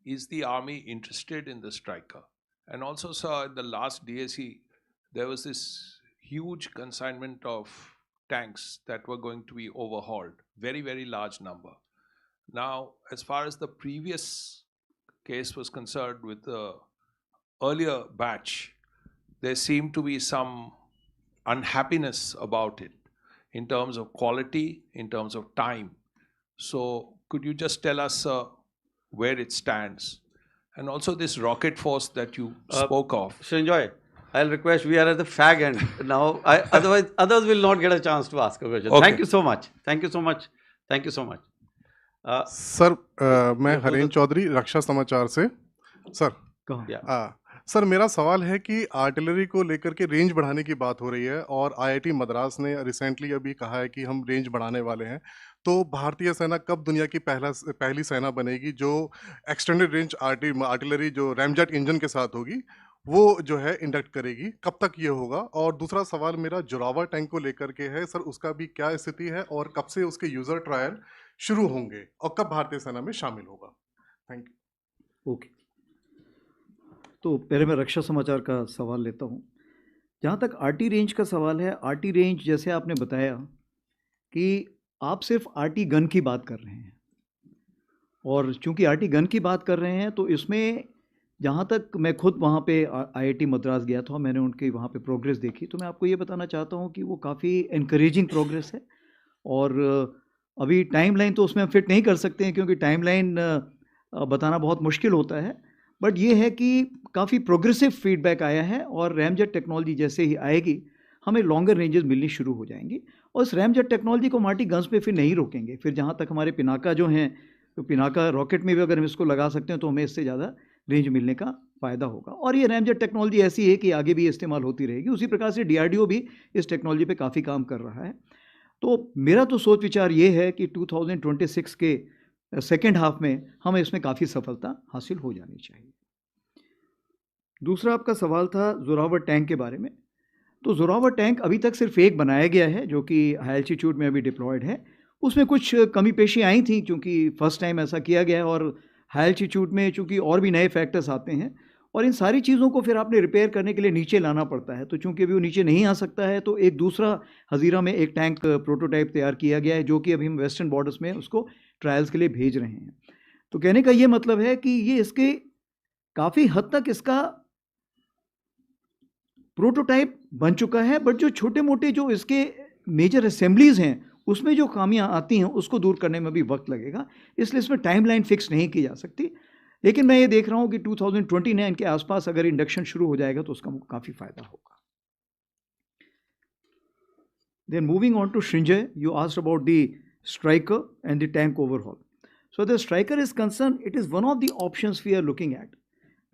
Is the army interested in the striker? And also, sir, in the last DSE, there was this huge consignment of tanks that were going to be overhauled. Very, very large number. Now, as far as the previous case was concerned with the earlier batch, there seemed to be some unhappiness about it in terms of quality, in terms of time. So could you just tell us where it stands? And also this rocket force that you spoke of. Srinjoy, I'll request, we are at the fag end now. Otherwise, others will not get a chance to ask a question. Okay. Thank you so much. Thank you so much. Thank you so much. Sir मैं हरेन चौधरी रक्षा समाचार से sir sir मेरा सवाल है कि artillery को लेकर के रेंज बढ़ाने की बात हो रही है और आईआईटी मद्रास ने रिसेंटली अभी कहा है कि हम रेंज बढ़ाने वाले हैं, तो भारतीय सेना कब दुनिया की पहली सेना बनेगी जो एक्सटेंडेड रेंज आर्टिलरी जो रैमजेट इंजन के साथ होगी वो जो है इंडक्ट करेगी, कब तक ये होगा? और दूसरा सवाल मेरा जोरावर टैंक को लेकर के है सर, उसका भी क्या स्थिति है और कब से उसके यूजर ट्रायल शुरू होंगे और कब भारतीय सेना में शामिल होगा? Thank you. ओके, तो पहले मैं रक्षा समाचार का सवाल लेता हूँ। जहाँ तक आरटी रेंज का सवाल है, आरटी रेंज जैसे आपने बताया कि आप सिर्फ आरटी गन की बात कर रहे हैं, और चूंकि आरटी गन की बात कर रहे हैं तो इसमें जहाँ तक मैं खुद वहाँ पे आईआईटी मद्रास गया था, मैंने उनकी वहाँ पे प्रोग्रेस देखी, तो मैं आपको ये बताना चाहता हूँ कि वो काफ़ी एनकरेजिंग प्रोग्रेस है। और अभी टाइमलाइन तो उसमें हम फिट नहीं कर सकते हैं क्योंकि टाइमलाइन बताना बहुत मुश्किल होता है, बट ये है कि काफ़ी प्रोग्रेसिव फीडबैक आया है और रैमजेट टेक्नोलॉजी जैसे ही आएगी हमें लॉन्गर रेंजेस मिलनी शुरू हो जाएंगी। और इस रैमजेट टेक्नोलॉजी को मार्टी गन्स पे फिर नहीं रोकेंगे। फिर जहाँ तक हमारे पिनाका जो हैं, तो पिनाका रॉकेट में भी अगर हम इसको लगा सकते हैं तो हमें इससे ज़्यादा रेंज मिलने का फ़ायदा होगा। और ये रैमजेट टेक्नोलॉजी ऐसी है कि आगे भी इस्तेमाल होती रहेगी। उसी प्रकार से डीआरडीओ भी इस टेक्नोलॉजी पे काफ़ी काम कर रहा है। तो मेरा तो सोच विचार ये है कि 2026 के सेकेंड हाफ में हमें इसमें काफ़ी सफलता हासिल हो जानी चाहिए। दूसरा आपका सवाल था जोरावर टैंक के बारे में। तो जोरावर टैंक अभी तक सिर्फ एक बनाया गया है जो कि हाई एल्टीट्यूड में अभी डिप्लॉयड है। उसमें कुछ कमी पेशी आई थी क्योंकि फर्स्ट टाइम ऐसा किया गया है, और हाई एल्टीट्यूड में चूँकि और भी नए फैक्टर्स आते हैं और इन सारी चीज़ों को फिर आपने रिपेयर करने के लिए नीचे लाना पड़ता है। तो चूँकि अभी वो नीचे नहीं आ सकता है तो एक दूसरा हज़ीरा में एक टैंक प्रोटोटाइप तैयार किया गया है जो कि अभी हम वेस्टर्न बॉर्डर्स में उसको ट्रायल्स के लिए भेज रहे हैं। तो कहने का ये मतलब है कि ये इसके काफ़ी हद तक इसका प्रोटोटाइप बन चुका है, बट जो छोटे मोटे जो इसके मेजर असेंबलीज़ हैं उसमें जो खामियां आती हैं उसको दूर करने में भी वक्त लगेगा, इसलिए इसमें टाइमलाइन फिक्स नहीं की जा सकती। लेकिन मैं ये देख रहा हूँ कि 2029 के आसपास अगर इंडक्शन शुरू हो जाएगा तो उसका काफ़ी फायदा होगा। Then moving on to Srinjay, you asked about the striker and the tank overhaul. So the striker is concerned, it is one of the options we are looking at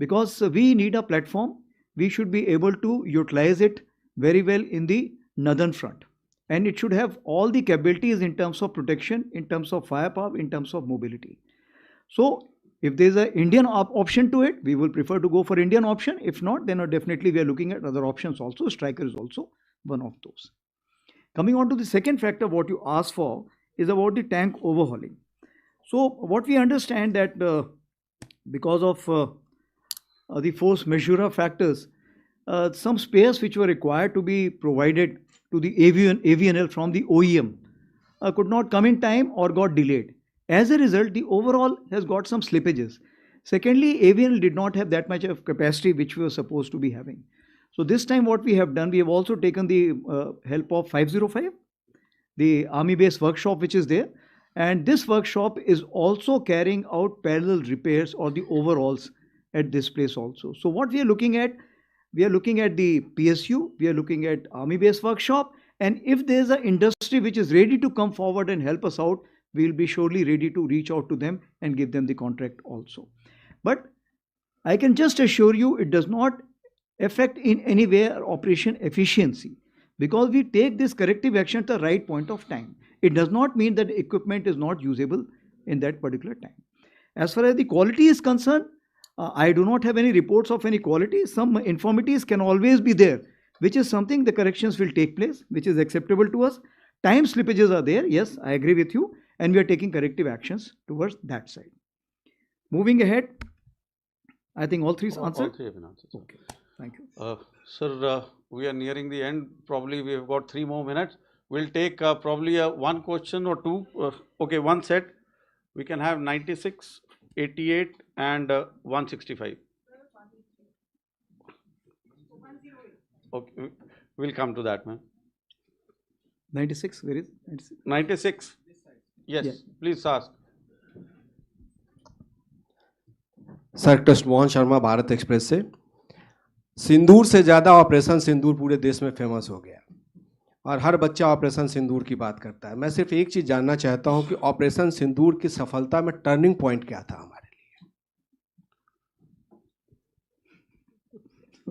because we need a platform. We should be able to utilize it very well in the northern front, and it should have all the capabilities in terms of protection, in terms of firepower, in terms of mobility. So if there is an Indian option to it, we will prefer to go for Indian option. If not, then definitely we are looking at other options also. Striker is also one of those. Coming on to the second factor, what you asked for is about the tank overhauling. So what we understand that because of the force majeure factors, some spares which were required to be provided to the AVNL from the OEM could not come in time or got delayed. As a result, the overall has got some slippages. Secondly, AVNL did not have that much of capacity which we were supposed to be having. So this time what we have done, we have also taken the help of 505, the Army base workshop which is there. And this workshop is also carrying out parallel repairs or the overhauls at this place also. So what we are looking at the PSU, we are looking at Army base workshop, and if there is an industry which is ready to come forward and help us out, we will be surely ready to reach out to them and give them the contract also. But I can just assure you it does not affect in any way our operation efficiency because we take this corrective action at the right point of time. It does not mean that the equipment is not usable in that particular time. As far as the quality is concerned, I do not have any reports of any quality. Some infirmities can always be there, which is something the corrections will take place, which is acceptable to us. Time slippages are there, yes, I agree with you, and we are taking corrective actions towards that side. Moving ahead, I think all three is answered. All three have been answered. Okay, thank you. Sir, we are nearing the end. Probably we have got 3 more minutes. We'll take probably one question or two. Okay, one set. We can have 96, 88, and 165. Okay, we'll come to that, ma'am. 96, where is 96? 96. Yes, Yeah. please ask. Sir Krishna Mohan Sharma Bharat express से। सिंदूर से ज़्यादा operation सिंदूर पूरे देश में famous हो गया और हर बच्चा ऑपरेशन सिंदूर की बात करता है। मैं सिर्फ एक चीज़ जानना चाहता हूं कि ऑपरेशन सिंदूर की सफलता में टर्निंग पॉइंट क्या था हमारे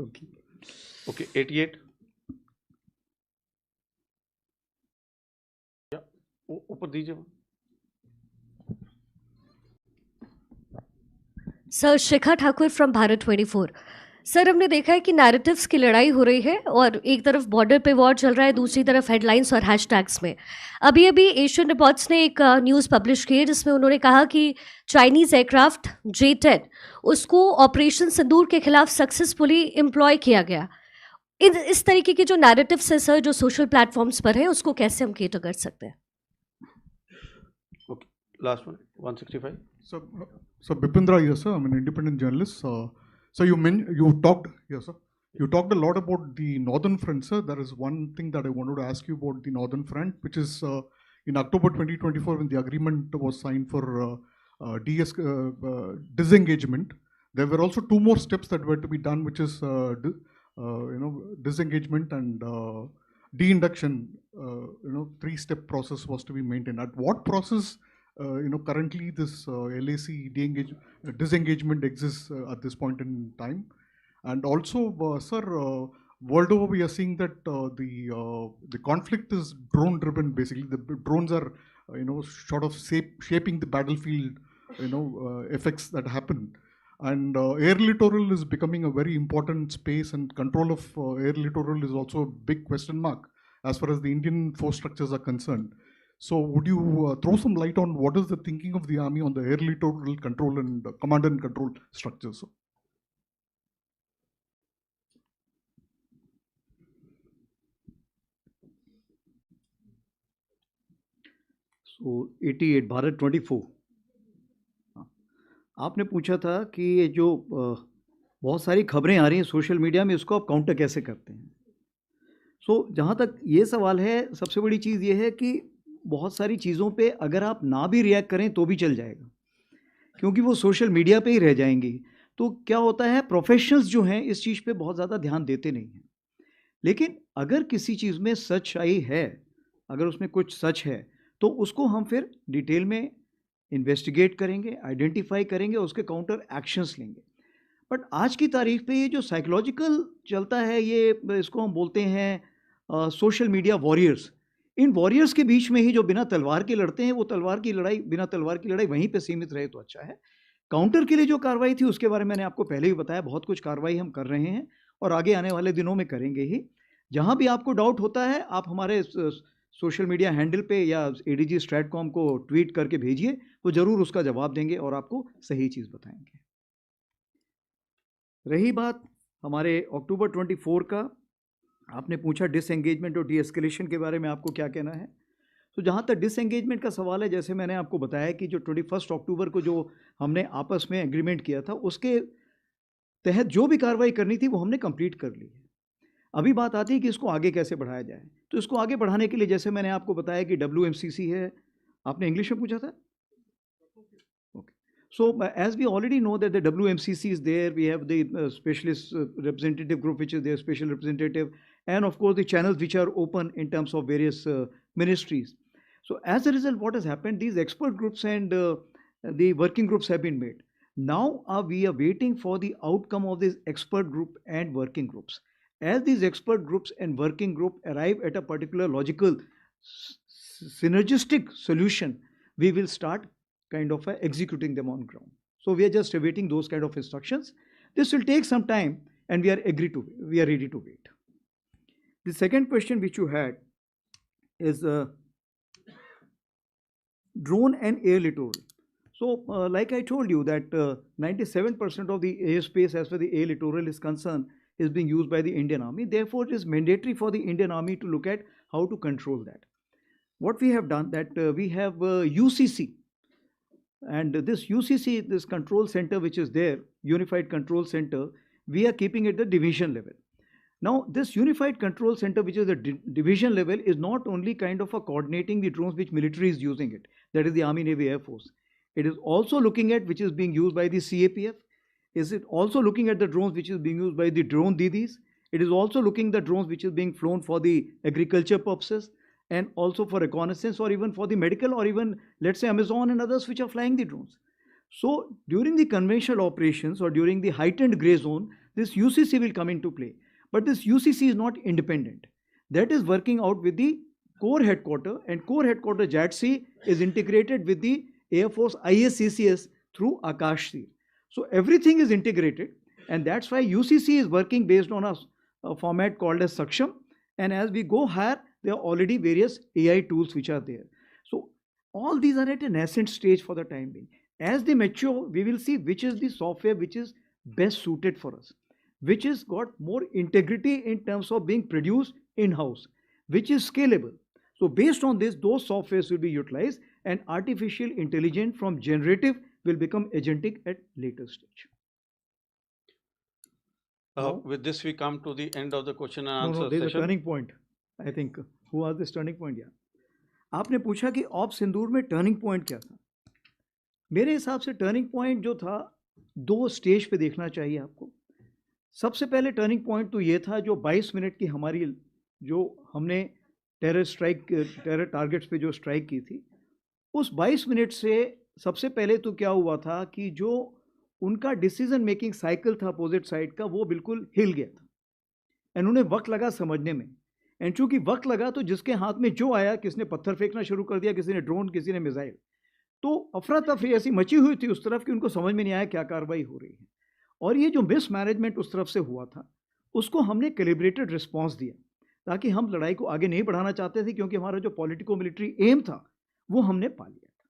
Okay. Okay, 88. Yeah, ऊपर दीजिए। Sir Shikha Thakur from Bharat 24। Sir हमने देखा है कि नैरेटिव्स की लड़ाई हो रही है और एक तरफ बॉर्डर पे वॉर चल रहा है, दूसरी तरफ हेडलाइंस और हैशटैग्स में। अभी अभी एशियन रिपोर्ट्स ने एक न्यूज़ पब्लिश की है जिसमें उन्होंने कहा कि चाइनीज़ एयरक्राफ्ट J-10 उसको ऑपरेशन सिंदूर के खिलाफ सक्सेसफुली एम्प्लॉय किया गया। इस तरीके की जो नैरेटिव्स है सर जो सोशल प्लेटफॉर्म्स पर है उसको कैसे हम केटर कर सकते हैं? Okay, last one, 165. So Upendra here, sir. I'm an independent journalist. So you talked, yes, sir. You talked a lot about the northern front, sir. There is one thing that I wanted to ask you about the northern front, which is in October 2024 when the agreement was signed for disengagement. There were also two more steps that were to be done, which is disengagement and de-induction. Three-step process was to be maintained. At what process? Currently this LAC disengagement exists at this point in time, and also, sir, world over we are seeing that the conflict is drone driven. Basically, the drones are sort of shaping the battlefield, effects that happen, and air littoral is becoming a very important space, and control of air littoral is also a big question mark as far as the Indian force structures are concerned. So would you throw some light on what is the thinking of the army on the air littoral control and command and control structures? So 88 Bharat 24। आपने पूछा था कि ये जो बहुत सारी खबरें आ रही हैं सोशल मीडिया में, इसको आप काउंटर कैसे करते हैं। जहाँ तक ये सवाल है, सबसे बड़ी चीज़ ये है कि बहुत सारी चीज़ों पे अगर आप ना भी रिएक्ट करें तो भी चल जाएगा, क्योंकि वो सोशल मीडिया पे ही रह जाएंगी। तो क्या होता है, प्रोफेशनल्स जो हैं इस चीज़ पे बहुत ज़्यादा ध्यान देते नहीं हैं, लेकिन अगर किसी चीज़ में सच्चाई है, अगर उसमें कुछ सच है, तो उसको हम फिर डिटेल में इन्वेस्टिगेट करेंगे, आइडेंटिफाई करेंगे, उसके काउंटर एक्शंस लेंगे। बट आज की तारीख पे ये जो साइकोलॉजिकल चलता है, ये इसको हम बोलते हैं सोशल मीडिया वॉरियर्स। इन वॉरियर्स के बीच में ही जो बिना तलवार के लड़ते हैं, वो बिना तलवार की लड़ाई वहीं पे सीमित रहे तो अच्छा है। काउंटर के लिए जो कार्रवाई थी उसके बारे में मैंने आपको पहले ही बताया, बहुत कुछ कार्रवाई हम कर रहे हैं और आगे आने वाले दिनों में करेंगे ही। जहाँ भी आपको डाउट होता है, आप हमारे सोशल मीडिया हैंडल पे या ADG स्ट्रैटकॉम को ट्वीट करके भेजिए, वो ज़रूर उसका जवाब देंगे और आपको सही चीज़ बताएंगे। रही बात हमारे अक्टूबर 24 का, आपने पूछा डिसएंगेजमेंट और डीएस्केलेशन के बारे में आपको क्या कहना है। तो जहाँ तक डिसएंगेजमेंट का सवाल है, जैसे मैंने आपको बताया कि जो 21 अक्टूबर को जो हमने आपस में एग्रीमेंट किया था, उसके तहत जो भी कार्रवाई करनी थी वो हमने कंप्लीट कर ली है। अभी बात आती है कि इसको आगे कैसे बढ़ाया जाए। तो इसको आगे बढ़ाने के लिए जैसे मैंने आपको बताया कि WMCC है, आपने इंग्लिश में पूछा था। So as we already know that the WMCC is there, we have the specialist representative group which is their special representative, and of course the channels which are open in terms of various ministries. So as a result, what has happened, these expert groups and the working groups have been made. Now we are waiting for the outcome of this expert group and working groups. As these expert groups and working group arrive at a particular logical synergistic solution, we will start kind of executing them on ground. So we are just awaiting those kind of instructions. This will take some time and we are ready to wait. The second question which you had is drone and air littoral. So like I told you that 97% of the airspace as far as the air littoral is concerned is being used by the Indian Army. Therefore, it is mandatory for the Indian Army to look at how to control that. what we have done that we have UCC, and this UCC, this control center which is there, Unified Control Center, we are keeping it at the division level. Now, this Unified Control Center, which is a division level, is not only kind of a coordinating the drones which military is using it, that is the Army, Navy, Air Force. It is also looking at which is being used by the CAPF. Is it also looking at the drones which is being used by the drone Didis? It is also looking at the drones which is being flown for the agriculture purposes and also for reconnaissance or even for the medical or even, let's say, Amazon and others which are flying the drones. So during the conventional operations or during the heightened gray zone, this UCC will come into play. But this UCC is not independent. That is working out with the core headquarter, and core headquarter JATC is integrated with the Air Force ISCCS through Akashti. So everything is integrated, and that's why UCC is working based on a format called as Saksham. And as we go higher, there are already various AI tools which are there. So all these are at a nascent stage for the time being. As they mature, we will see which is the software which is best suited for us, which has got more integrity in terms of being produced in-house, which is scalable. So based on this, those softwares will be utilized, and artificial intelligence from generative will become agentic at later stage. With this, we come to the end of the question and answer No, there's session. a turning point. I think who was this turning point? Yeah. आपने पूछा कि op सिंदूर में turning point क्या था? मेरे हिसाब से turning point जो था, दो स्टेज पे देखना चाहिए आपको. सबसे पहले टर्निंग पॉइंट तो ये था जो 22 मिनट की हमारी जो हमने टेरर टारगेट्स पे जो स्ट्राइक की थी, उस 22 मिनट से सबसे पहले तो क्या हुआ था कि जो उनका डिसीजन मेकिंग साइकिल था अपोजिट साइड का, वो बिल्कुल हिल गया था. एंड उन्हें वक्त लगा समझने में, एंड चूंकि वक्त लगा तो जिसके हाथ में जो आया, किसने पत्थर फेंकना शुरू कर दिया, किसी ने ड्रोन, किसी ने मिसाइल, तो अफरा तफरी ऐसी मची हुई थी उस तरफ कि उनको समझ में नहीं आया क्या कार्रवाई हो रही है. और ये जो मिस मैनेजमेंट उस तरफ से हुआ था, उसको हमने कैलिब्रेटेड रिस्पॉन्स दिया, ताकि हम लड़ाई को आगे नहीं बढ़ाना चाहते थे, क्योंकि हमारा जो पॉलिटिको मिलिट्री एम था वो हमने पा लिया था.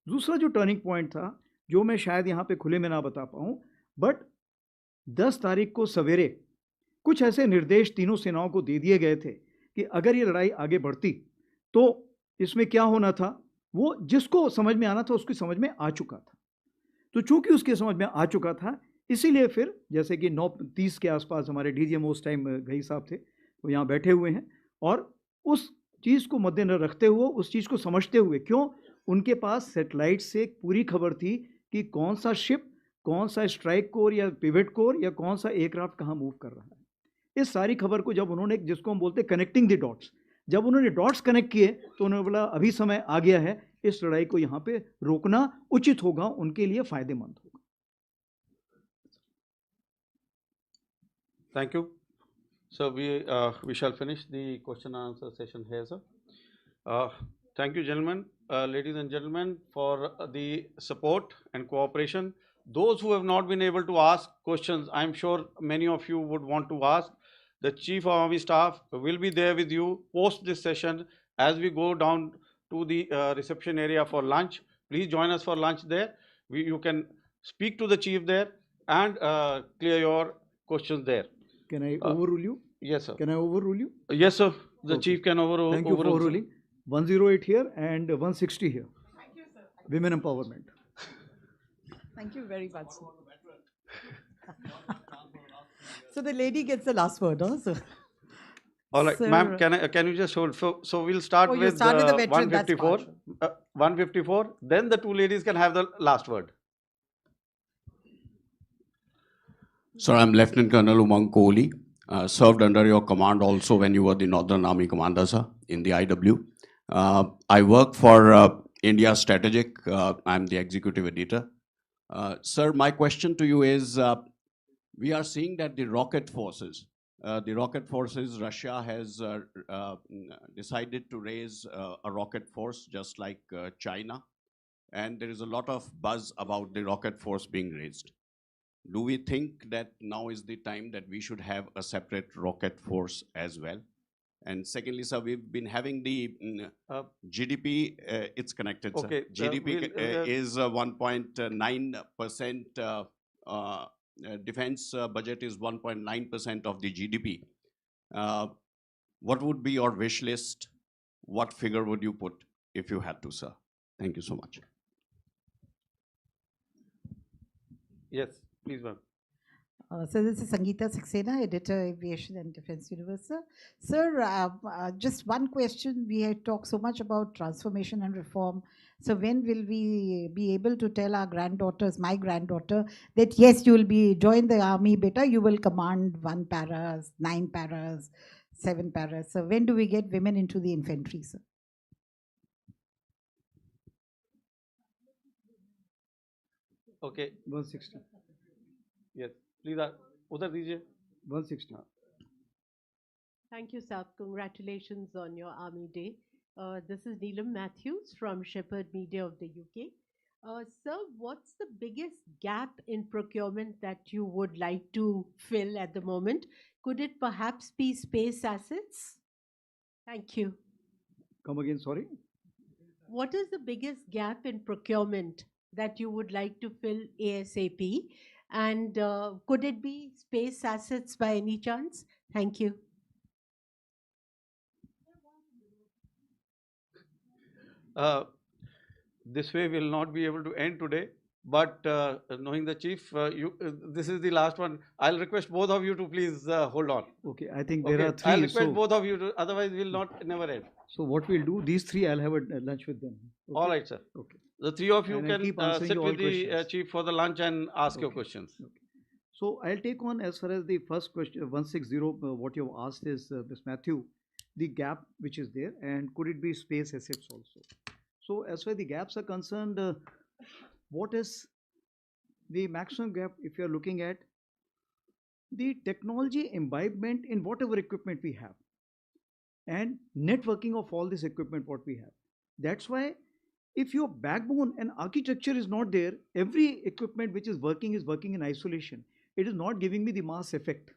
दूसरा जो टर्निंग पॉइंट था, जो मैं शायद यहाँ पे खुले में ना बता पाऊँ, बट 10 तारीख को सवेरे कुछ ऐसे निर्देश तीनों सेनाओं को दे दिए गए थे कि अगर ये लड़ाई आगे बढ़ती तो इसमें क्या होना था, वो जिसको समझ में आना था उसकी समझ में आ चुका था. तो चूंकि उसके समझ में आ चुका था, इसीलिए फिर जैसे कि 9:30 के आसपास हमारे DGM उस टाइम गई साहब थे, वो यहाँ बैठे हुए हैं, और उस चीज़ को मद्देनजर रखते हुए, उस चीज़ को समझते हुए, क्यों उनके पास सैटेलाइट से एक पूरी खबर थी कि कौन सा शिप, कौन सा स्ट्राइक कोर या पिवट कोर या कौन सा एयरक्राफ्ट कहाँ मूव कर रहा है. इस सारी खबर को जब उन्होंने, जिसको हम बोलते हैं कनेक्टिंग द डॉट्स, जब उन्होंने डॉट्स कनेक्ट किए तो उन्होंने बोला अभी समय आ गया है, इस लड़ाई को यहाँ पे रोकना उचित होगा, उनके लिए फायदेमंद होगा. Thank you. So we shall finish the question and answer session here, sir. Thank you, gentlemen, ladies and gentlemen, for the support and cooperation. Those who have not been able to ask questions, I'm sure many of you would want to ask. The Chief of Army Staff will be there with you post this session as we go down to the reception area for lunch. Please join us for lunch there. You can speak to the Chief there and clear your questions there. Can I overrule you? Yes, sir. Can I overrule you? Yes, sir. The Chief can overrule. Thank you for overruling. 108 here and 160 here. Thank you, sir. Women empowerment. Thank you very much. So the lady gets the last word, huh? So, all right, ma'am, can you just hold? So we'll start with, start with the veteran, 154. 154. Then the two ladies can have the last word. Sir, I'm Lieutenant Colonel Umang Kohli. Served under your command also when you were the Northern Army Commander, sir, in the IW. I work for India Strategic. I'm the executive editor. Sir, my question to you is, we are seeing that the rocket forces, Russia has decided to raise a rocket force just like China. And there is a lot of buzz about the rocket force being raised. Do we think that now is the time that we should have a separate rocket force as well? And secondly, sir, we've been having the GDP, it's connected, sir. Okay, GDP is 1.9%, defense budget is 1.9% of the GDP. What would be your wish list what figure would you put if you had to, sir? Thank you so much. Yes, please, ma'am. So this is Sangeeta Saxena, editor, Aviation and Defense Universal. Sir, just one question. We had talked so much about transformation and reform. So when will we be able to tell our granddaughters, my granddaughter, that yes, you will be join the army, beta, you will command 1 paras, 9 paras, 7 paras. So when do we get women into the infantry, sir? Okay. 160. Yes, please, udhar dijiye. 160. Thank you, sir. Congratulations on your Army Day. This is Neelam Matthews from Shepherd Media of the UK. Sir, what's the biggest gap in procurement that you would like to fill at the moment? Could it perhaps be space assets? Thank you. Come again, sorry. What is the biggest gap in procurement that you would like to fill ASAP? And could it be space assets by any chance? Thank you. This way we'll not be able to end today, but knowing the chief, this is the last one. I'll request both of you to please hold on. Okay, I think there are 3. I'll request both of you to, otherwise we'll never end. So what we'll do, these 3, I'll have a lunch with them. Okay? All right, sir. Okay. The 3 of you And I'll can keep answering sit all with the questions. chief for the lunch and ask your questions. Okay. So I'll take on as far as the first question, 160, what you've asked is, Ms. Matthew, the gap which is there, and could it be space assets also? So as far as the gaps are concerned, what is the maximum gap if you're looking at the technology imbibement in whatever equipment we have and networking of all this equipment what we have. That's why if your backbone and architecture is not there, every equipment which is working in isolation. It is not giving me the mass effect.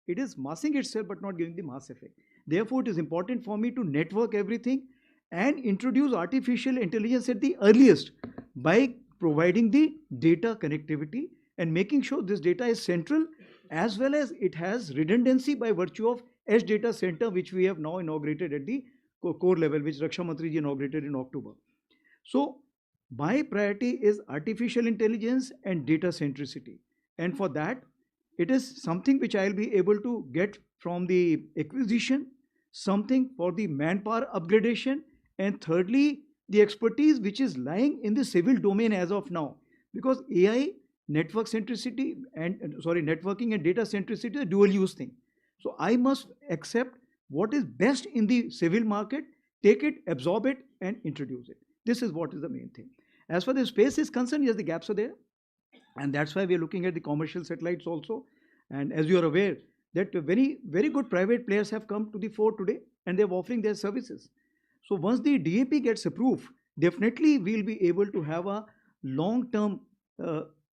It is massing itself but not giving the mass effect. Therefore, it is important for me to network everything and introduce artificial intelligence at the earliest by providing the data connectivity and making sure this data is central as well as it has redundancy by virtue of Edge Data Center, which we have now inaugurated at the core level, which Raksha Mantri ji inaugurated in October. So my priority is artificial intelligence and data centricity. And for that, it is something which I will be able to get from the acquisition, something for the manpower upgradation, and thirdly, the expertise which is lying in the civil domain as of now. Because AI, networking and data centricity is a dual use thing. So I must accept what is best in the civil market, take it, absorb it, and introduce it. This is what is the main thing. As far as space is concerned, yes, the gaps are there. And that's why we are looking at the commercial satellites also. And as you are aware, that very, very good private players have come to the fore today and they're offering their services. So once the DAP gets approved, definitely we'll be able to have a long-term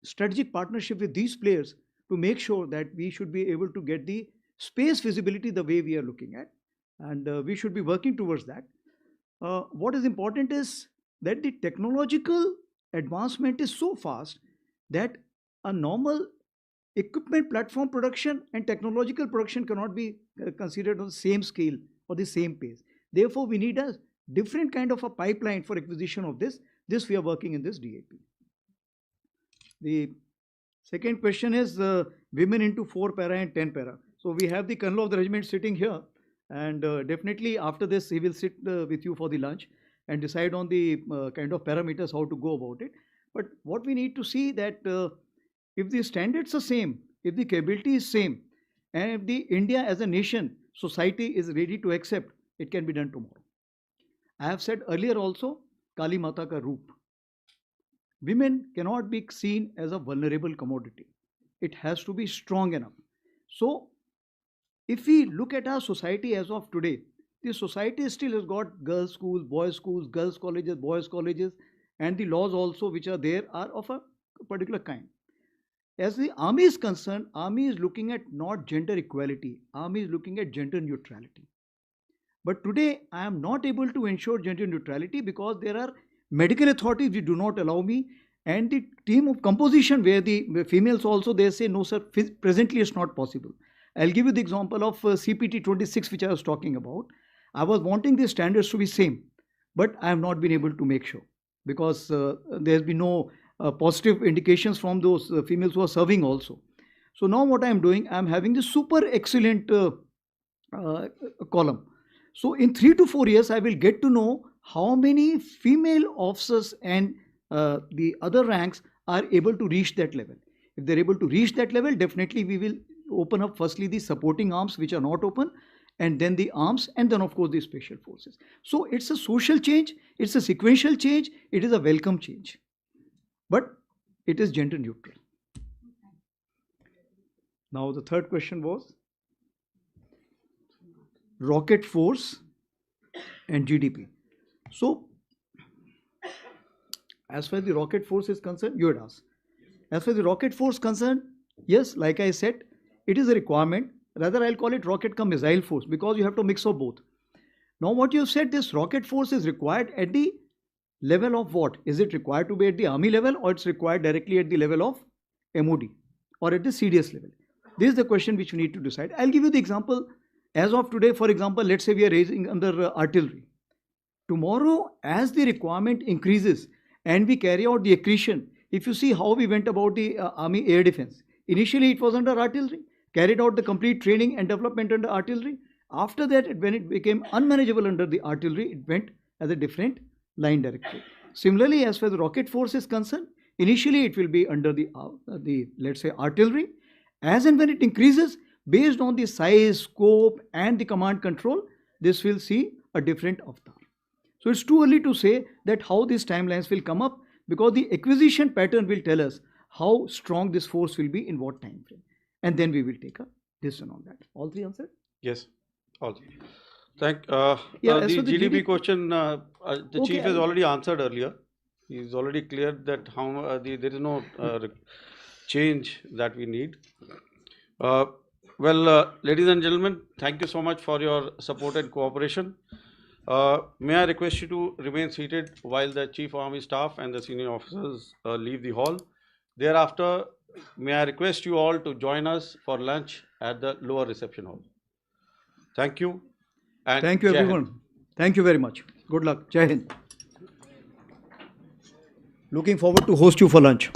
strategic partnership with these players to make sure that we should be able to get the space visibility the way we are looking at. And we should be working towards that. What is important is that the technological advancement is so fast that a normal equipment platform production and technological production cannot be considered on the same scale or the same pace. Therefore, we need a different kind of a pipeline for acquisition of this. This we are working in this DAP. The second question is women into 4 para and 10 para. So we have the Colonel of the regiment sitting here, and definitely after this he will sit with you for the lunch and decide on the kind of parameters how to go about it. But what we need to see that if the standards are same, if the capability is same, and if the India as a nation, society is ready to accept, it can be done tomorrow. I have said earlier also, Kali Mata ka roop. Women cannot be seen as a vulnerable commodity. It has to be strong enough. So, if we look at our society as of today, the society still has got girls' schools, girls' colleges, boys' colleges, and the laws also which are there are of a particular kind. As the army is concerned, army is looking at not gender equality, army is looking at gender neutrality. But today I am not able to ensure gender neutrality because there are medical authorities which do not allow me, and the team of composition where the females also, they say no sir, presently it's not possible. I'll give you the example of CPT 26 which I was talking about. I was wanting the standards to be same, but I have not been able to make sure because there has been no positive indications from those females who are serving also. So now what I am doing, I am having the super excellent column. So in 3 to 4 years, I will get to know how many female officers and the other ranks are able to reach that level. If they're able to reach that level, definitely we will open up firstly the supporting arms which are not open, and then the arms, and then of course the special forces. So it's a social change, it's a sequential change, it is a welcome change, but it is gender neutral. Now the third question was rocket force and GDP. So as far as the rocket force is concerned, you had asked. As far as the rocket force concerned, yes, like I said, it is a requirement. Rather, I'll call it rocket cum missile force because you have to mix of both. Now, what you have said, this rocket force is required at the level of what? Is it required to be at the army level, or it's required directly at the level of MOD or at the CDS level? This is the question which we need to decide. I'll give you the example. As of today, for example, let's say we are raising under artillery. Tomorrow, as the requirement increases and we carry out the accretion, if you see how we went about the Army Air Defense, initially it was under artillery, carried out the complete training and development under artillery. After that, when it became unmanageable under the artillery, it went as a different line directive. Similarly, as far as the rocket force is concerned, initially it will be under the let's say artillery. As and when it increases, based on the size, scope and the command control, this will see a different avatar. So it's too early to say that how these timelines will come up, because the acquisition pattern will tell us how strong this force will be in what time frame. And then we will take a decision on that. All three answered? Yes, all three. The GDP question, the chief has already answered earlier. He's already cleared that how there is no change that we need. Ladies and gentlemen, thank you so much for your support and cooperation. May I request you to remain seated while the Chief of Army Staff and the senior officers leave the hall. Thereafter, may I request you all to join us for lunch at the lower reception hall. Thank you. And thank you, everyone. Thank you very much. Good luck. Jai Hind. Looking forward to host you for lunch.